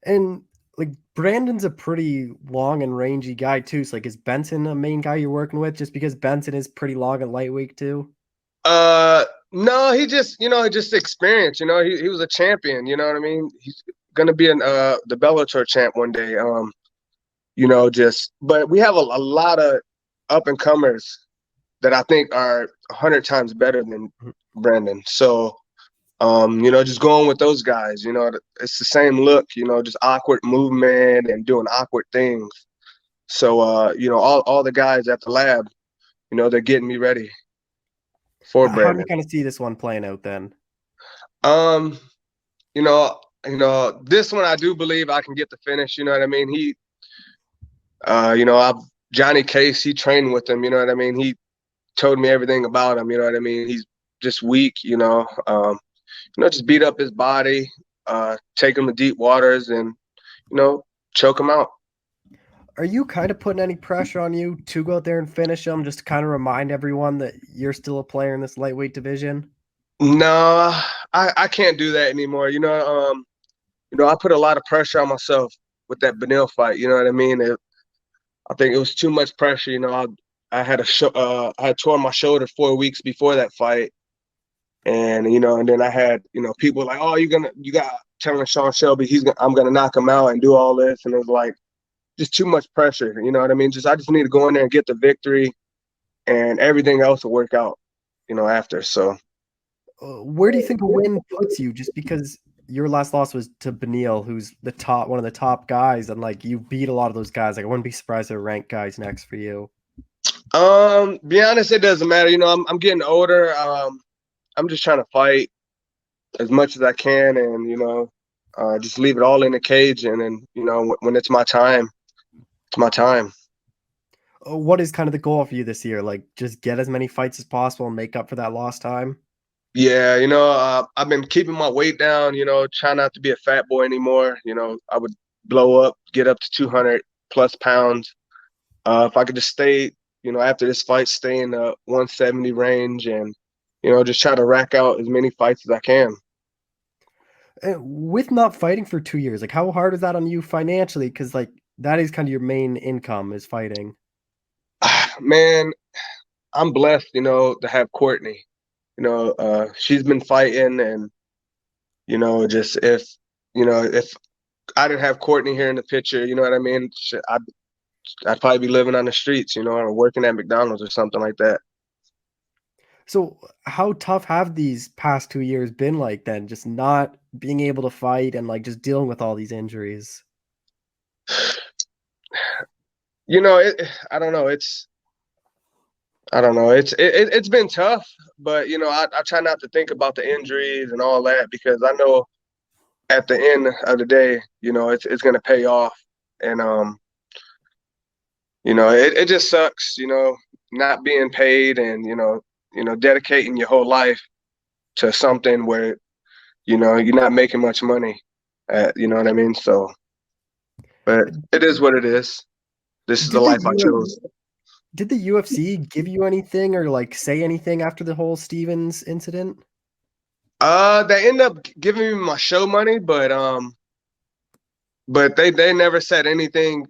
And like Brandon's a pretty long and rangy guy too. So like, is Benson a main guy you're working with? Just because Benson is pretty long and lightweight too. No, he just just experience. He was a champion. You know what I mean? He's gonna be the Bellator champ one day. But we have a lot of up and comers that I think are 100 times better than Brandon. So, just going with those guys. It's the same look. Just awkward movement and doing awkward things. So, all the guys at the lab, they're getting me ready for How Brandon. do you kind of see this one playing out then? This one I do believe I can get the finish. You know what I mean? He, Johnny Case, he trained with him. You know what I mean? He told me everything about him. You know what I mean? He's just weak. Just beat up his body, take him to deep waters, and choke him out. Are you kind of putting any pressure on you to go out there and finish him, just to kind of remind everyone that you're still a player in this lightweight division? No, I can't do that anymore. I put a lot of pressure on myself with that Benil fight. You know what I mean? I think it was too much pressure. I had I had torn my shoulder 4 weeks before that fight, and and then I had people like, oh, you got telling Sean Shelby I'm gonna knock him out and do all this, and it was like just too much pressure. You know what I mean? I just need to go in there and get the victory, and everything else will work out. After. So, where do you think a win puts you? Just because your last loss was to Benil, who's one of the top guys, and like you beat a lot of those guys. Like I wouldn't be surprised if ranked guys next for you. Be honest, it doesn't matter. I'm getting older. I'm just trying to fight as much as I can, and just leave it all in the cage. And then when it's my time, it's my time. What is kind of the goal for you this year? Like just get as many fights as possible and make up for that lost time? Yeah, I've been keeping my weight down, try not to be a fat boy anymore. I would blow up, get up to 200 plus pounds. If I could just stay, after this fight, stay in the 170 range and, just try to rack out as many fights as I can. With not fighting for 2 years, like how hard is that on you financially? Because like that is kind of your main income is fighting. Man, I'm blessed, to have Courtney. She's been fighting, and just if I didn't have Courtney here in the picture, you know what I mean, I'd probably be living on the streets, or working at McDonald's or something like that. So how tough have these past 2 years been like then, just not being able to fight and like just dealing with all these injuries? I don't know. It's been tough, but I try not to think about the injuries and all that, because I know at the end of the day, it's gonna pay off. And it just sucks, not being paid and dedicating your whole life to something where you're not making much money. You know what I mean? So, but it is what it is. This is the life I chose. Did the UFC give you anything or like say anything after the whole Stevens incident? They ended up giving me my show money, but they never said anything,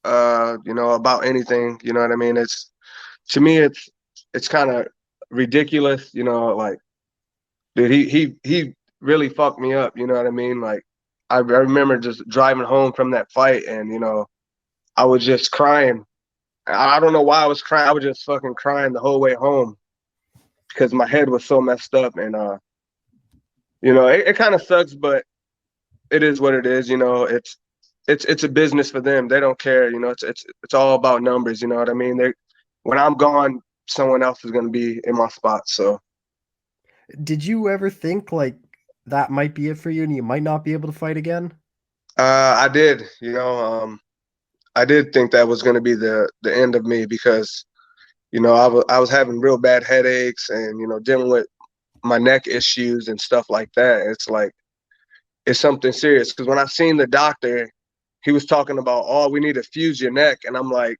about anything. You know what I mean? To me, it's kind of ridiculous. Like, dude, he really fucked me up. You know what I mean? Like, I remember just driving home from that fight, and I was just crying. I don't know why I was crying. I was just fucking crying the whole way home because my head was so messed up. And, it kind of sucks, but it is what it is. It's a business for them. They don't care. It's all about numbers. You know what I mean? When I'm gone, someone else is going to be in my spot. So did you ever think like that might be it for you and you might not be able to fight again? I did, I did think that was going to be the end of me because, I was having real bad headaches and, dealing with my neck issues and stuff like that. It's like, it's something serious. Because when I seen the doctor, he was talking about, oh, we need to fuse your neck. And I'm like,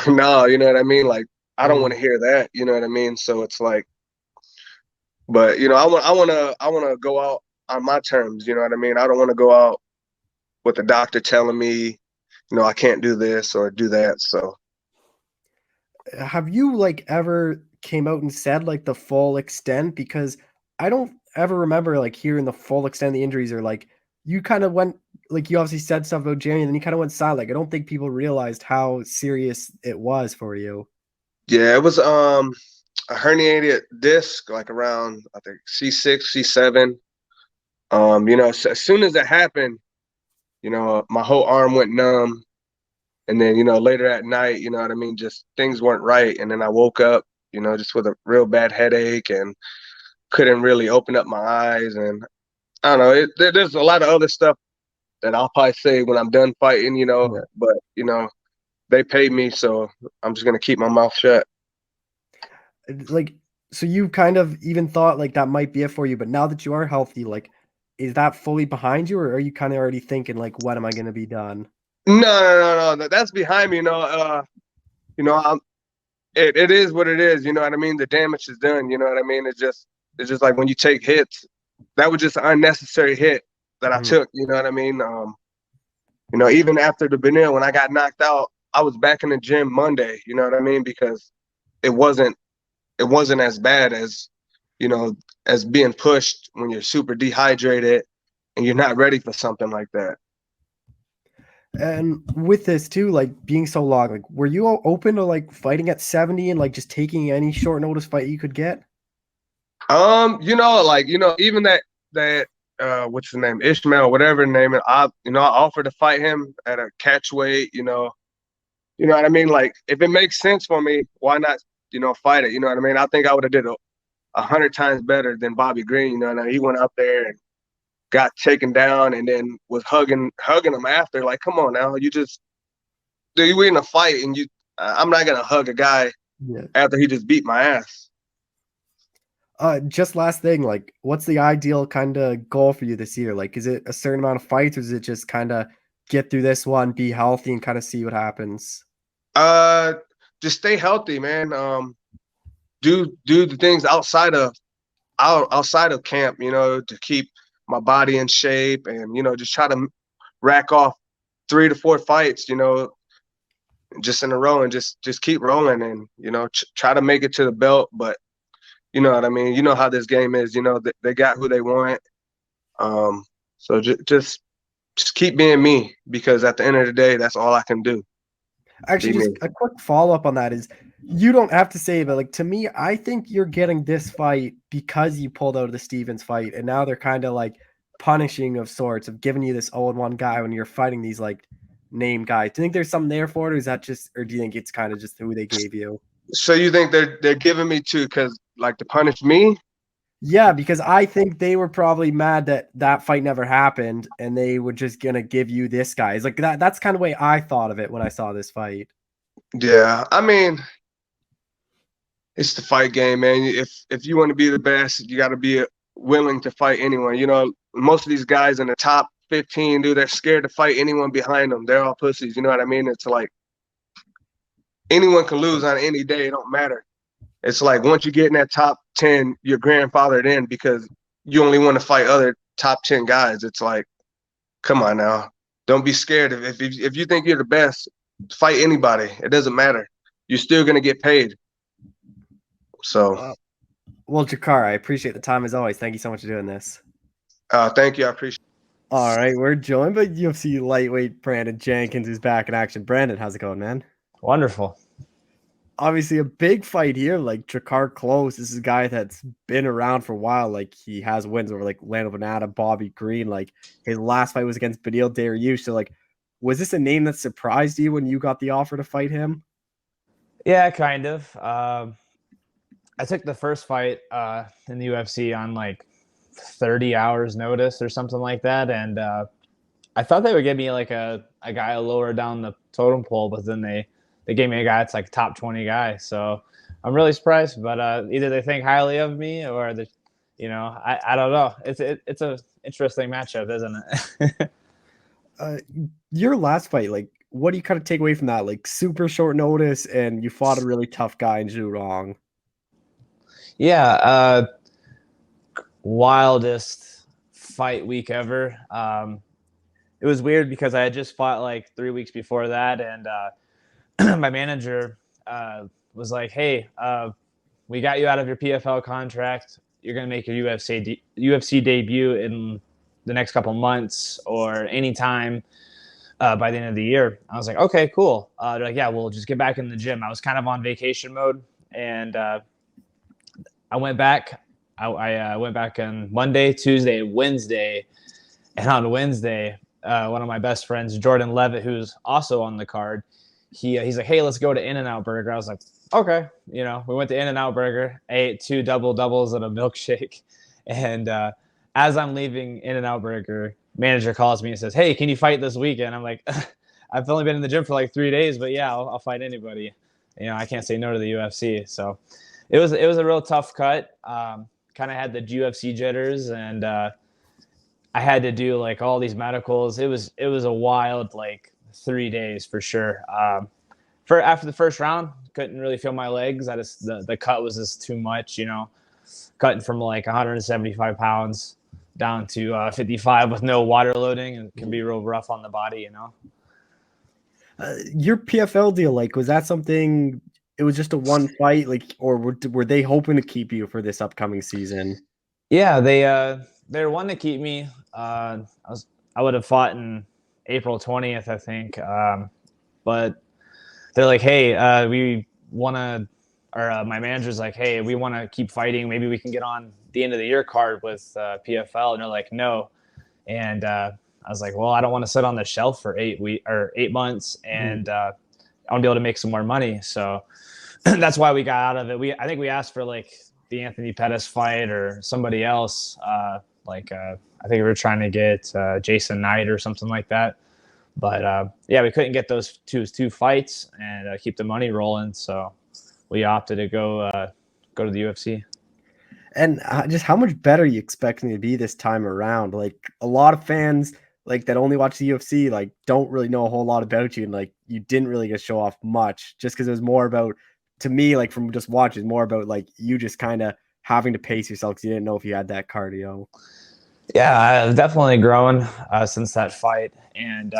no, you know what I mean? Like, I don't want to hear that. You know what I mean? So it's like, But I want to go out on my terms. You know what I mean? I don't want to go out with the doctor telling me, I can't do this or do that. So, have you like ever came out and said like the full extent? Because I don't ever remember like hearing the full extent of the injuries, or like you kind of went, like you obviously said stuff about Jeremy and then you kind of went silent. Like I don't think people realized how serious it was for you. yeah, it was a herniated disc, like around I think C6, C7. As soon as it happened, my whole arm went numb. And then, later at night, you know what I mean, just things weren't right. And then I woke up, just with a real bad headache and couldn't really open up my eyes. And I don't know, there's a lot of other stuff that I'll probably say when I'm done fighting, Yeah. but, they paid me, so I'm just going to keep my mouth shut. Like, so you kind of even thought like that might be it for you, but now that you are healthy, like, is that fully behind you, or are you kind of already thinking like, when am I going to be done? No. That's behind me. It is what it is. You know what I mean? The damage is done. You know what I mean? It's just like when you take hits, that was just an unnecessary hit that I took. You know what I mean? Even after the Barnett, when I got knocked out, I was back in the gym Monday. You know what I mean? Because it wasn't as bad as, as being pushed when you're super dehydrated and you're not ready for something like that. And with this too, like being so long, like were you all open to like fighting at 70 and like just taking any short notice fight you could get? Even that what's his name, Ishmael, whatever the name is, I offered to fight him at a catch weight, you know what I mean? Like if it makes sense for me, why not, fight it? You know what I mean? I think I would have did 100 times better than Bobby Green. You know what I mean? He went up there and got taken down and then was hugging him after. Like, come on now, you in a fight and I'm not gonna hug a guy after he just beat my ass. Just last thing, like what's the ideal kind of goal for you this year? Like, is it a certain amount of fights, or is it just kind of get through this one, be healthy, and kind of see what happens? Just stay healthy, man. Do the things outside of camp, to keep my body in shape, and just try to rack off 3 to 4 fights, just in a row, and just keep rolling, and try to make it to the belt. But you know what I mean? You know how this game is. They got who they want. So just keep being me, because at the end of the day, that's all I can do. Actually, just a quick follow-up on that is, you don't have to say it, but like to me, I think you're getting this fight because you pulled out of the Stevens fight, and now they're kind of like punishing of sorts of giving you this 0-1 guy when you're fighting these like name guys. Do you think there's something there for it, or is that just, or do you think it's kind of just who they gave you? So you think they're giving me to punish me? Yeah, because I think they were probably mad that fight never happened, and they were just gonna give you this guy. It's like that. That's kind of the way I thought of it when I saw this fight. Yeah, I mean, it's the fight game, man. If you want to be the best, you got to be willing to fight anyone. Most of these guys in the top 15, dude, they're scared to fight anyone behind them. They're all pussies. You know what I mean? It's like anyone can lose on any day. It don't matter. It's like once you get in that top 10, you're grandfathered in, because you only want to fight other top 10 guys. It's like, come on now. Don't be scared. If you think you're the best, fight anybody. It doesn't matter. You're still going to get paid. So. Well, Drakkar, I appreciate the time as always. Thank you so much for doing this. Thank you. I appreciate it. All right. We're joined by UFC lightweight Brandon Jenkins, who's back in action. Brandon, how's it going, man? Wonderful. Obviously a big fight here, like Drakkar Klose. This is a guy that's been around for a while. Like he has wins over like Lando Venata, Bobby Green. Like his last fight was against Beneil Dariush. So like, was this a name that surprised you when you got the offer to fight him? Yeah, kind of. I took the first fight in the UFC on like 30 hours notice or something like that. And I thought they would give me like a guy lower down the totem pole, but then they gave me a guy that's like top 20 guy. So I'm really surprised, but either they think highly of me or I don't know. It's a interesting matchup, isn't it? Your last fight, like, what do you kind of take away from that? Like super short notice, and you fought a really tough guy and drew wrong. Yeah. wildest fight week ever. It was weird because I had just fought like 3 weeks before that, and my manager was like, "Hey, we got you out of your PFL contract. You're gonna make your UFC debut in the next couple months or anytime by the end of the year." I was like, "Okay, cool." They're like, "Yeah, we'll just get back in the gym." I was kind of on vacation mode, and I went back. I went back on Monday, Tuesday, Wednesday, and on Wednesday, one of my best friends, Jordan Levitt, who's also on the card, he's like, "Hey, let's go to In-N-Out Burger." I was like, "Okay." We went to In-N-Out Burger, ate 2 double doubles and a milkshake, and as I'm leaving In-N-Out Burger, manager calls me and says, "Hey, can you fight this weekend?" I'm like, "I've only been in the gym for like 3 days, but yeah, I'll fight anybody. I can't say no to the UFC." So it was a real tough cut. Kind of had the UFC jitters, and I had to do like all these medicals. It was a wild like 3 days for sure. For after the first round, couldn't really feel my legs. The cut was just too much. Cutting from like 175 pounds down to 55 with no water loading, and it can be real rough on the body. Your PFL deal, like, was that something? It was just a one fight, like, or were they hoping to keep you for this upcoming season? Yeah, they were wanting to keep me. I would have fought in April 20th, I think, but they're like, "Hey, we want to," or my manager's like, "Hey, we want to keep fighting. Maybe we can get on the end of the year card with PFL." And they're like, "No." And I was like, "Well, I don't want to sit on the shelf for 8 months, and I want to be able to make some more money." So that's why we got out of it. I think we asked for like the Anthony Pettis fight or somebody else. I think we were trying to get Jason Knight or something like that. But yeah, we couldn't get those two fights and keep the money rolling. So we opted to go to the UFC. And just how much better are you expecting to be this time around? Like, a lot of fans like that only watch the UFC like don't really know a whole lot about you, and like you didn't really get to show off much just because it was more about, to me, like from just watching, more about like you just kind of having to pace yourself because you didn't know if you had that cardio. Yeah, I've definitely grown since that fight, and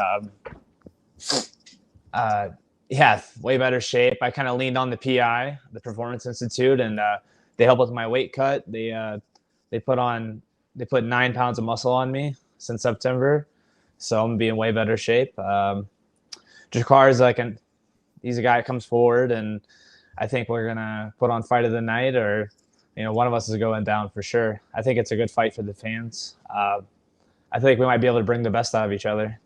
yeah, way better shape. I kind of leaned on the PI, the Performance Institute, and they helped with my weight cut. They put 9 pounds of muscle on me since September, so I'm gonna be in way better shape. Drakkar is he's a guy that comes forward, and I think we're gonna put on fight of the night, or one of us is going down for sure. I think it's a good fight for the fans. I think we might be able to bring the best out of each other.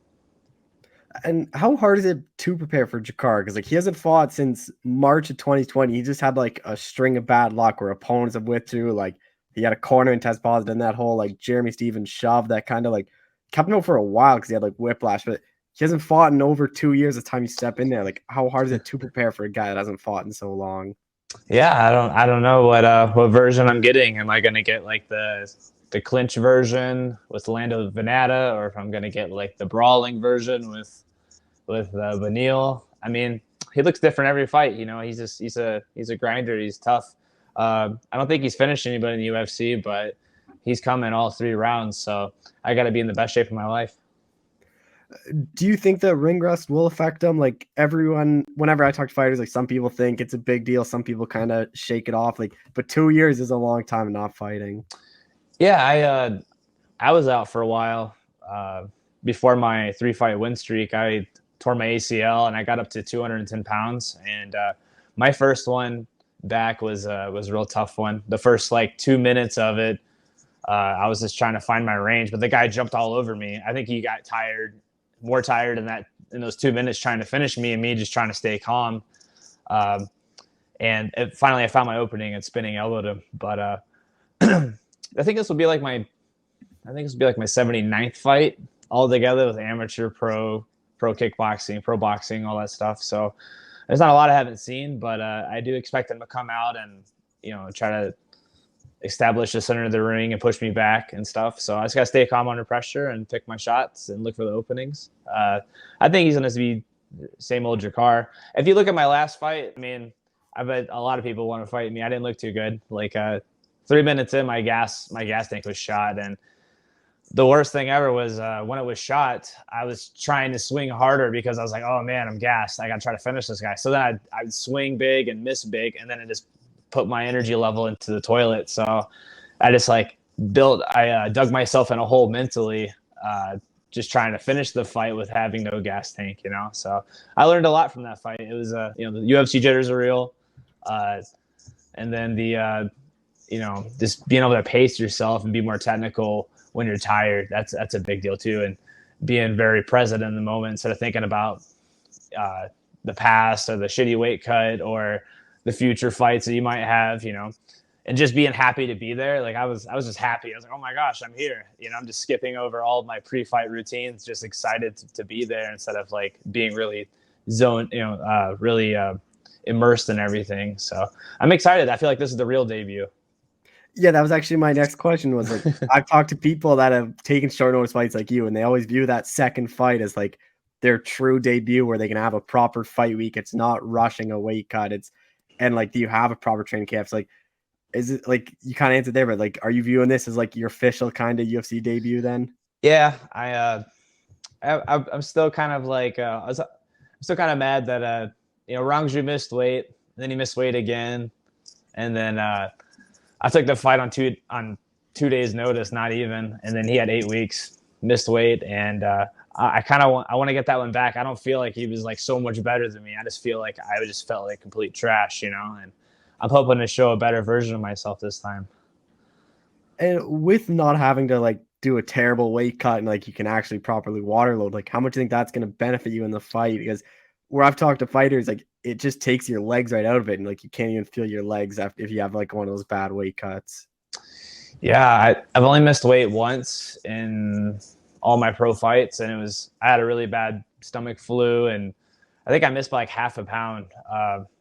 And how hard is it to prepare for Drakkar? Because like he hasn't fought since March of 2020. He just had like a string of bad luck where opponents have withdrew. Like he had a corner and test positive, and that whole like Jeremy Stevens shove that kind of like kept him out for a while because he had like whiplash. But he hasn't fought in over 2 years. The time you step in there, like how hard is it to prepare for a guy that hasn't fought in so long? Yeah, I don't know what version I'm getting. Am I going to get like the clinch version with Lando Venata, or if I'm going to get like the brawling version with Vanille? I mean, he looks different every fight. He's a grinder. He's tough. I don't think he's finished anybody in the UFC, but he's coming all 3 rounds. So I got to be in the best shape of my life. Do you think that ring rust will affect them? Like everyone, whenever I talk to fighters, like some people think it's a big deal. Some people kind of shake it off. Like, but 2 years is a long time of not fighting. Yeah, I was out for a while. Before my 3-fight win streak, I tore my ACL and I got up to 210 pounds. And my first one back was a real tough one. The first like 2 minutes of it, I was just trying to find my range, but the guy jumped all over me. I think he got more tired in those 2 minutes trying to finish me, and me just trying to stay calm. And finally I found my opening and spinning elbowed him. But I think this will be like my 79th fight all together with amateur, pro kickboxing, pro boxing, all that stuff. So there's not a lot I haven't seen, but I do expect them to come out and try to establish the center of the ring and push me back and stuff. So I just gotta stay calm under pressure and pick my shots and look for the openings. I think he's gonna be same old Drakkar. If you look at my last fight, I mean, I bet a lot of people want to fight me. I didn't look too good. Like 3 minutes in, my gas tank was shot, and the worst thing ever was when it was shot, I was trying to swing harder because I was like, oh man, I'm gassed. I got to try to finish this guy. So then I'd swing big and miss big, and then it just put my energy level into the toilet. So I just like dug myself in a hole mentally, just trying to finish the fight with having no gas tank, you know? So I learned a lot from that fight. It was, the UFC jitters are real. And then just being able to pace yourself and be more technical when you're tired, that's a big deal too. And being very present in the moment instead of thinking about the past or the shitty weight cut or the future fights that you might have, and just being happy to be there. Like I was just happy. I was like, oh my gosh, I'm here. I'm just skipping over all of my pre-fight routines, just excited to be there instead of like being really really immersed in everything. So I'm excited. I feel like this is the real debut. Yeah, that was actually my next question was like, I've talked to people that have taken short notice fights like you, and they always view that second fight as like their true debut where they can have a proper fight week. It's not rushing a weight cut. And like, do you have a proper training camp? It's like, is it like you kind of answered there, but like, are you viewing this as like your official kind of UFC debut then? Yeah, I'm still kind of like, I'm still kind of mad that, Rangju missed weight, then he missed weight again. And then, I took the fight on 2 days notice, not even. And then he had 8 weeks, missed weight. And, I want to get that one back. I don't feel like he was like so much better than me. I just feel like I just felt like complete trash, and I'm hoping to show a better version of myself this time. And with not having to like do a terrible weight cut and like you can actually properly water load, like how much do you think that's going to benefit you in the fight? Because where I've talked to fighters, like it just takes your legs right out of it, and like you can't even feel your legs if you have like one of those bad weight cuts. Yeah, I've only missed weight once in all my pro fights, and I had a really bad stomach flu, and I think I missed by like half a pound.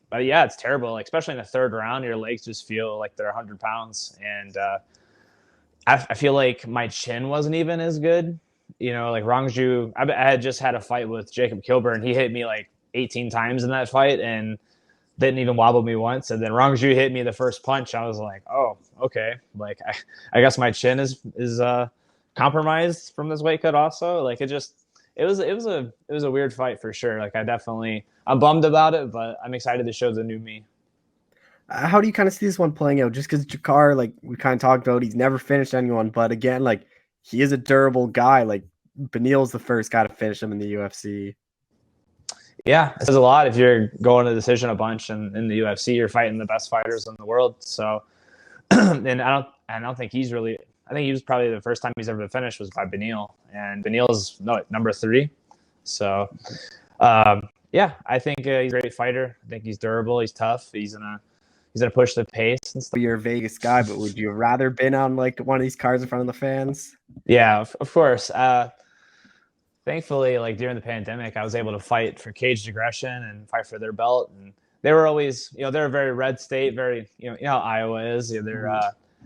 But yeah, it's terrible. Like especially in the third round, your legs just feel like they're 100 pounds, and I feel like my chin wasn't even as good. Like Rangju, I had just had a fight with Jacob Kilburn. He hit me like 18 times in that fight and didn't even wobble me once. And then Rangju hit me the first punch. I was like, oh, okay. Like I guess my chin is compromised from this weight cut also. Like it was a weird fight for sure. Like I'm bummed about it, but I'm excited to show the new me. How do you kind of see this one playing out? Just because Drakkar, like we kind of talked about, he's never finished anyone, but again, like he is a durable guy. Like Beneil's the first guy to finish him in the UFC. Yeah, it says a lot if you're going to decision a bunch, and in the UFC you're fighting the best fighters in the world. So, and I don't think he's really. I think he was probably the first time he's ever finished was by Beneil, and Beneil's number 3. So, yeah, I think he's a great fighter. I think he's durable. He's tough. He's gonna push the pace and stuff. You're a Vegas guy, but would you have rather been on like one of these cards in front of the fans? Yeah, of course. Thankfully, like during the pandemic, I was able to fight for Caged Aggression and fight for their belt, and they were always, they're a very red state, very, how Iowa is.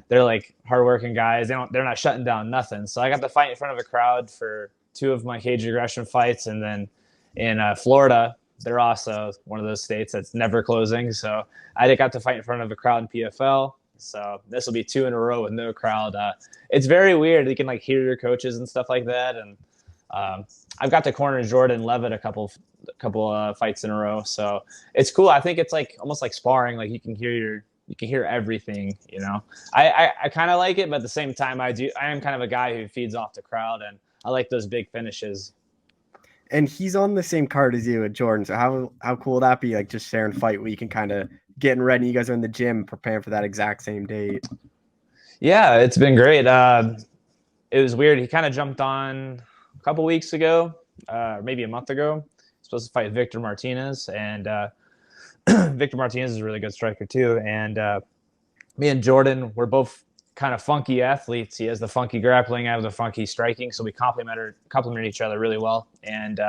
They're like hardworking guys. They're not shutting down nothing. So I got to fight in front of a crowd for 2 of my Caged Aggression fights, and then in Florida, they're also one of those states that's never closing. So I got to fight in front of a crowd in PFL. So this will be 2 in a row with no crowd. It's very weird. You can like hear your coaches and stuff like that, and I've got to corner Jordan Levitt a couple fights in a row, so it's cool. I think it's like almost like sparring. Like you can hear everything. I kind of like it, but at the same time, I am kind of a guy who feeds off the crowd, and I like those big finishes. And he's on the same card as you at Jordan. So how cool would that be? Like just sharing fight week and kind of getting ready. You guys are in the gym preparing for that exact same date. Yeah, it's been great. It was weird. He kind of jumped on a couple weeks ago, maybe a month ago. Supposed to fight Victor Martinez, and Victor Martinez is a really good striker too. And me and Jordan, we're both kind of funky athletes. He has the funky grappling, I have the funky striking, so we complement each other really well. And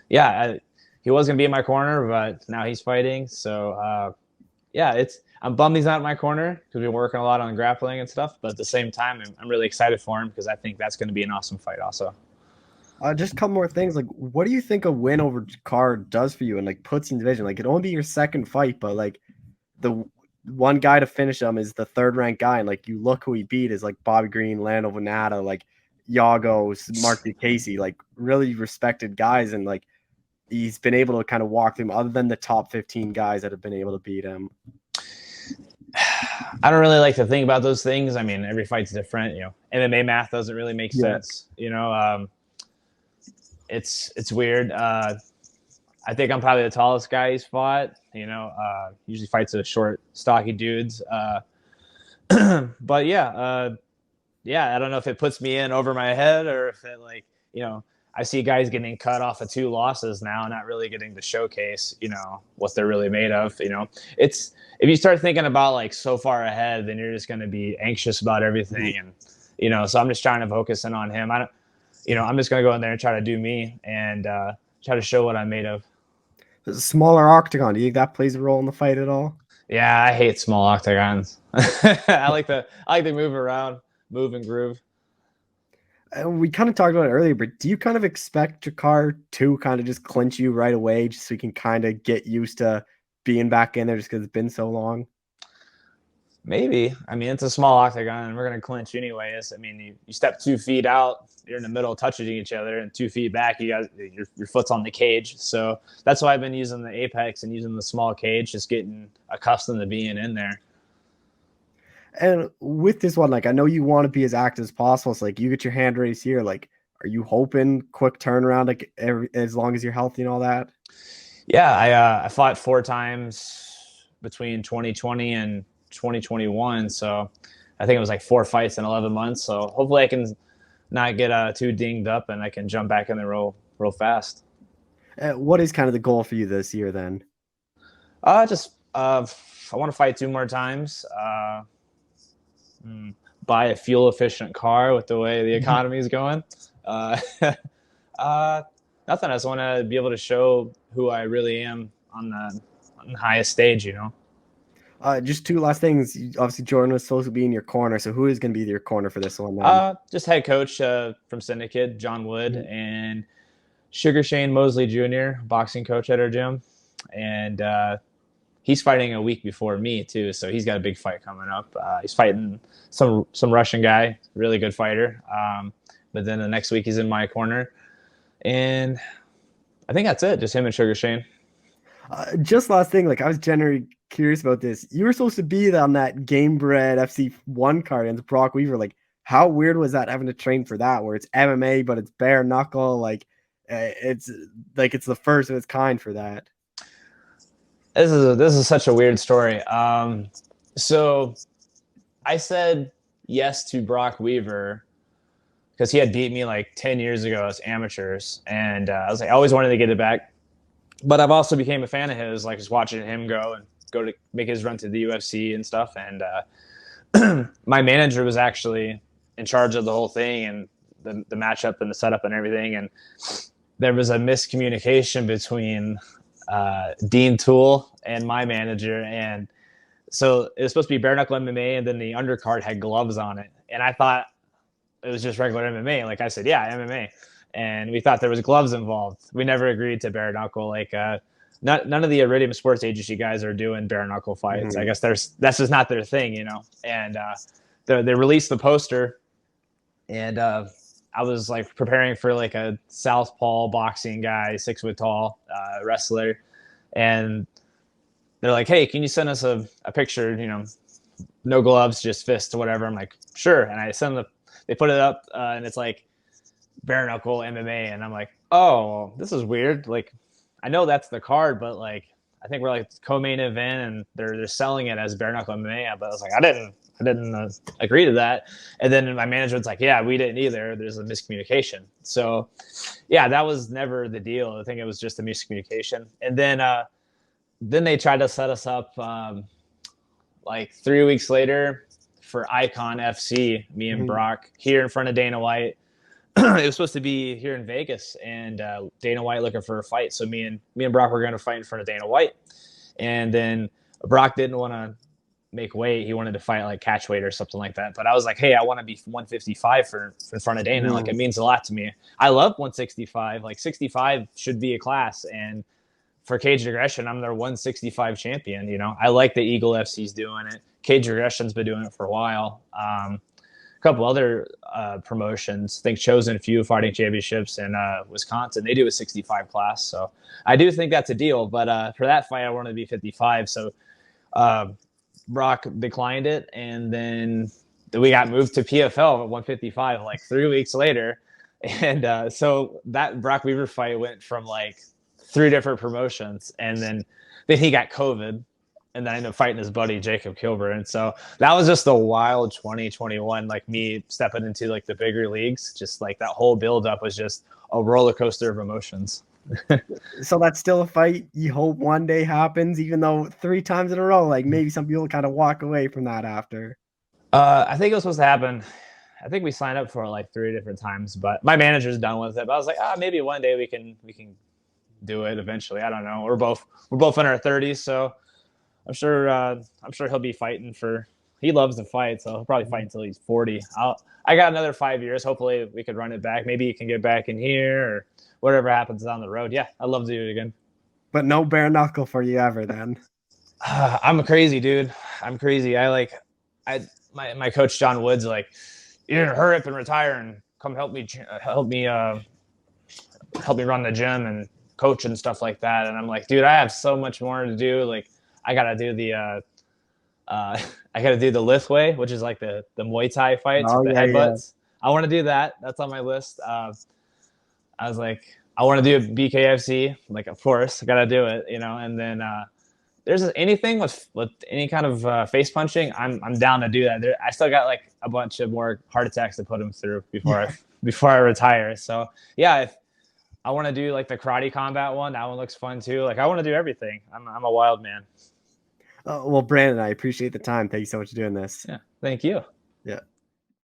he was gonna be in my corner, but now he's fighting. So I'm bummed he's not in my corner because we've been working a lot on grappling and stuff. But at the same time, I'm really excited for him because I think that's going to be an awesome fight also. Just a couple more things. Like, what do you think a win over Drakkar does for you and like puts you in division? Like, it'd only be your second fight, but like one guy to finish him is the third ranked guy, and like you look who he beat is like Bobby Green, Lando Venata, like Yago, Mark Casey, like really respected guys, and like he's been able to kind of walk through them other than the top 15 guys that have been able to beat him. I don't really like to think about those things. I mean, every fight's different. MMA math doesn't really make sense. It's weird. I think I'm probably the tallest guy he's fought. Usually fights with short, stocky dudes. But yeah, I don't know if it puts me in over my head or if it I see guys getting cut off of 2 losses now, not really getting to showcase, what they're really made of. It's if you start thinking about like so far ahead, then you're just going to be anxious about everything, and so I'm just trying to focus in on him. I'm just going to go in there and try to do me and try to show what I'm made of. The smaller octagon, do you think that plays a role in the fight at all? Yeah, I hate small octagons. I like to move around, move and groove. We kind of talked about it earlier, but do you kind of expect Drakkar to kind of just clinch you right away just so you can kind of get used to being back in there just because it's been so long? Maybe. I mean, it's a small octagon, and we're going to clinch anyways. I mean, you step 2 feet out, you're in the middle touching each other, and 2 feet back, you got your foot's on the cage. So that's why I've been using the Apex and using the small cage, just getting accustomed to being in there. And with this one, like I know you want to be as active as possible. So like you get your hand raised here. Like, are you hoping quick turnaround, like as long as you're healthy and all that? Yeah, I fought 4 times between 2020 and 2021. So I think it was like 4 fights in 11 months. So hopefully I can not get too dinged up and I can jump back in the real fast. What is kind of the goal for you this year then? I want to fight 2 more times. Buy a fuel efficient car with the way the economy is going. Nothing. I just want to be able to show who I really am on the highest stage, Just 2 last things. Obviously, Jordan was supposed to be in your corner. So who is going to be your corner for this one? Just head coach from Syndicate, John Wood, and Sugar Shane Mosley Jr., boxing coach at our gym. And he's fighting a week before me too, so he's got a big fight coming up. He's fighting some Russian guy, really good fighter. But then the next week he's in my corner, and I think that's it. Just him and Sugar Shane. Just last thing, like I was generally curious about this. You were supposed to be on that Game Bred FC1 card against Brock Weaver. Like, how weird was that having to train for that, where it's MMA but it's bare knuckle? Like, it's the first of its kind for that. This is such a weird story. So I said yes to Brock Weaver because he had beat me like 10 years ago as amateurs. And I was like, I always wanted to get it back. But I've also became a fan of his, like just watching him go to make his run to the UFC and stuff. And my manager was actually in charge of the whole thing and the matchup and the setup and everything. And there was a miscommunication between Dean Toole and my manager, and so it was supposed to be bare knuckle MMA, and then the undercard had gloves on it, and I thought it was just regular MMA. Like I said, yeah, MMA, and we thought there was gloves involved. We never agreed to bare knuckle. Like none of the Iridium Sports Agency guys are doing bare knuckle fights. I guess that's just not their thing, And they released the poster, and I was like preparing for like a southpaw boxing guy, 6 foot tall wrestler. And they're like, hey, can you send us a picture, no gloves, just fist or whatever. I'm like, sure. And I send they put it up and it's like bare knuckle MMA. And I'm like, oh, this is weird. Like, I know that's the card, but like, I think we're like co-main event and they're selling it as bare knuckle MMA. But I was like, I didn't agree to that. And then my manager was like, yeah, we didn't either. There's a miscommunication. So yeah, that was never the deal. I think it was just a miscommunication. And then they tried to set us up like 3 weeks later for Icon FC, me and Brock here in front of Dana White. It was supposed to be here in Vegas, and Dana White looking for a fight. So me and Brock were going to fight in front of Dana White. And then Brock didn't want to make weight. He wanted to fight like catch weight or something like that. But I was like, hey, I want to be 155 for in front of Dana. Like, it means a lot to me. I love 165. Like 65 should be a class. And for Cage Aggression, I'm their 165 champion. You know, I like the Eagle FC's doing it. Cage Aggression's been doing it for a while. A couple other promotions, I think Chosen Few Fighting Championships in Wisconsin, they do a 65 class. So I do think that's a deal. But for that fight, I wanted to be 55. So Brock declined it, and then we got moved to PFL at 155 like 3 weeks later. And so that Brock Weaver fight went from like 3 different promotions, and then he got COVID, and then I ended up fighting his buddy Jacob Kilburn. And so that was just a wild 2021, like me stepping into like the bigger leagues. Just like that whole buildup was just a roller coaster of emotions. So that's still a fight you hope one day happens, even though 3 times in a row, like maybe some people kind of walk away from that after. I think it was supposed to happen. I think we signed up for like 3 different times, but my manager's done with it. But I was like, maybe one day we can do it eventually. I don't know. We're both in our 30s, so I'm sure he'll be fighting for. He loves to fight, so he'll probably fight until he's 40. I got another 5 years. Hopefully, we could run it back. Maybe he can get back in here, or whatever happens down the road. Yeah, I'd love to do it again. But no bare knuckle for you ever, then. I'm a crazy dude. I'm crazy. My coach John Woods like, you didn't hurry up and retire and come help me run the gym and coach and stuff like that. And I'm like, dude, I have so much more to do. Like, I gotta do the Lithway, which is like the Muay Thai fights with the headbutts. Yeah. I want to do that. That's on my list. I was like, I want to do a BKFC. Like, of course, I gotta do it, you know. And then there's anything with any kind of face punching, I'm down to do that. I still got like a bunch of more heart attacks to put him through before I retire. So yeah, if I want to do like the karate combat one, that one looks fun too. Like, I want to do everything. I'm a wild man. Well, Brandon, I appreciate the time. Thank you so much for doing this. Yeah, thank you. Yeah.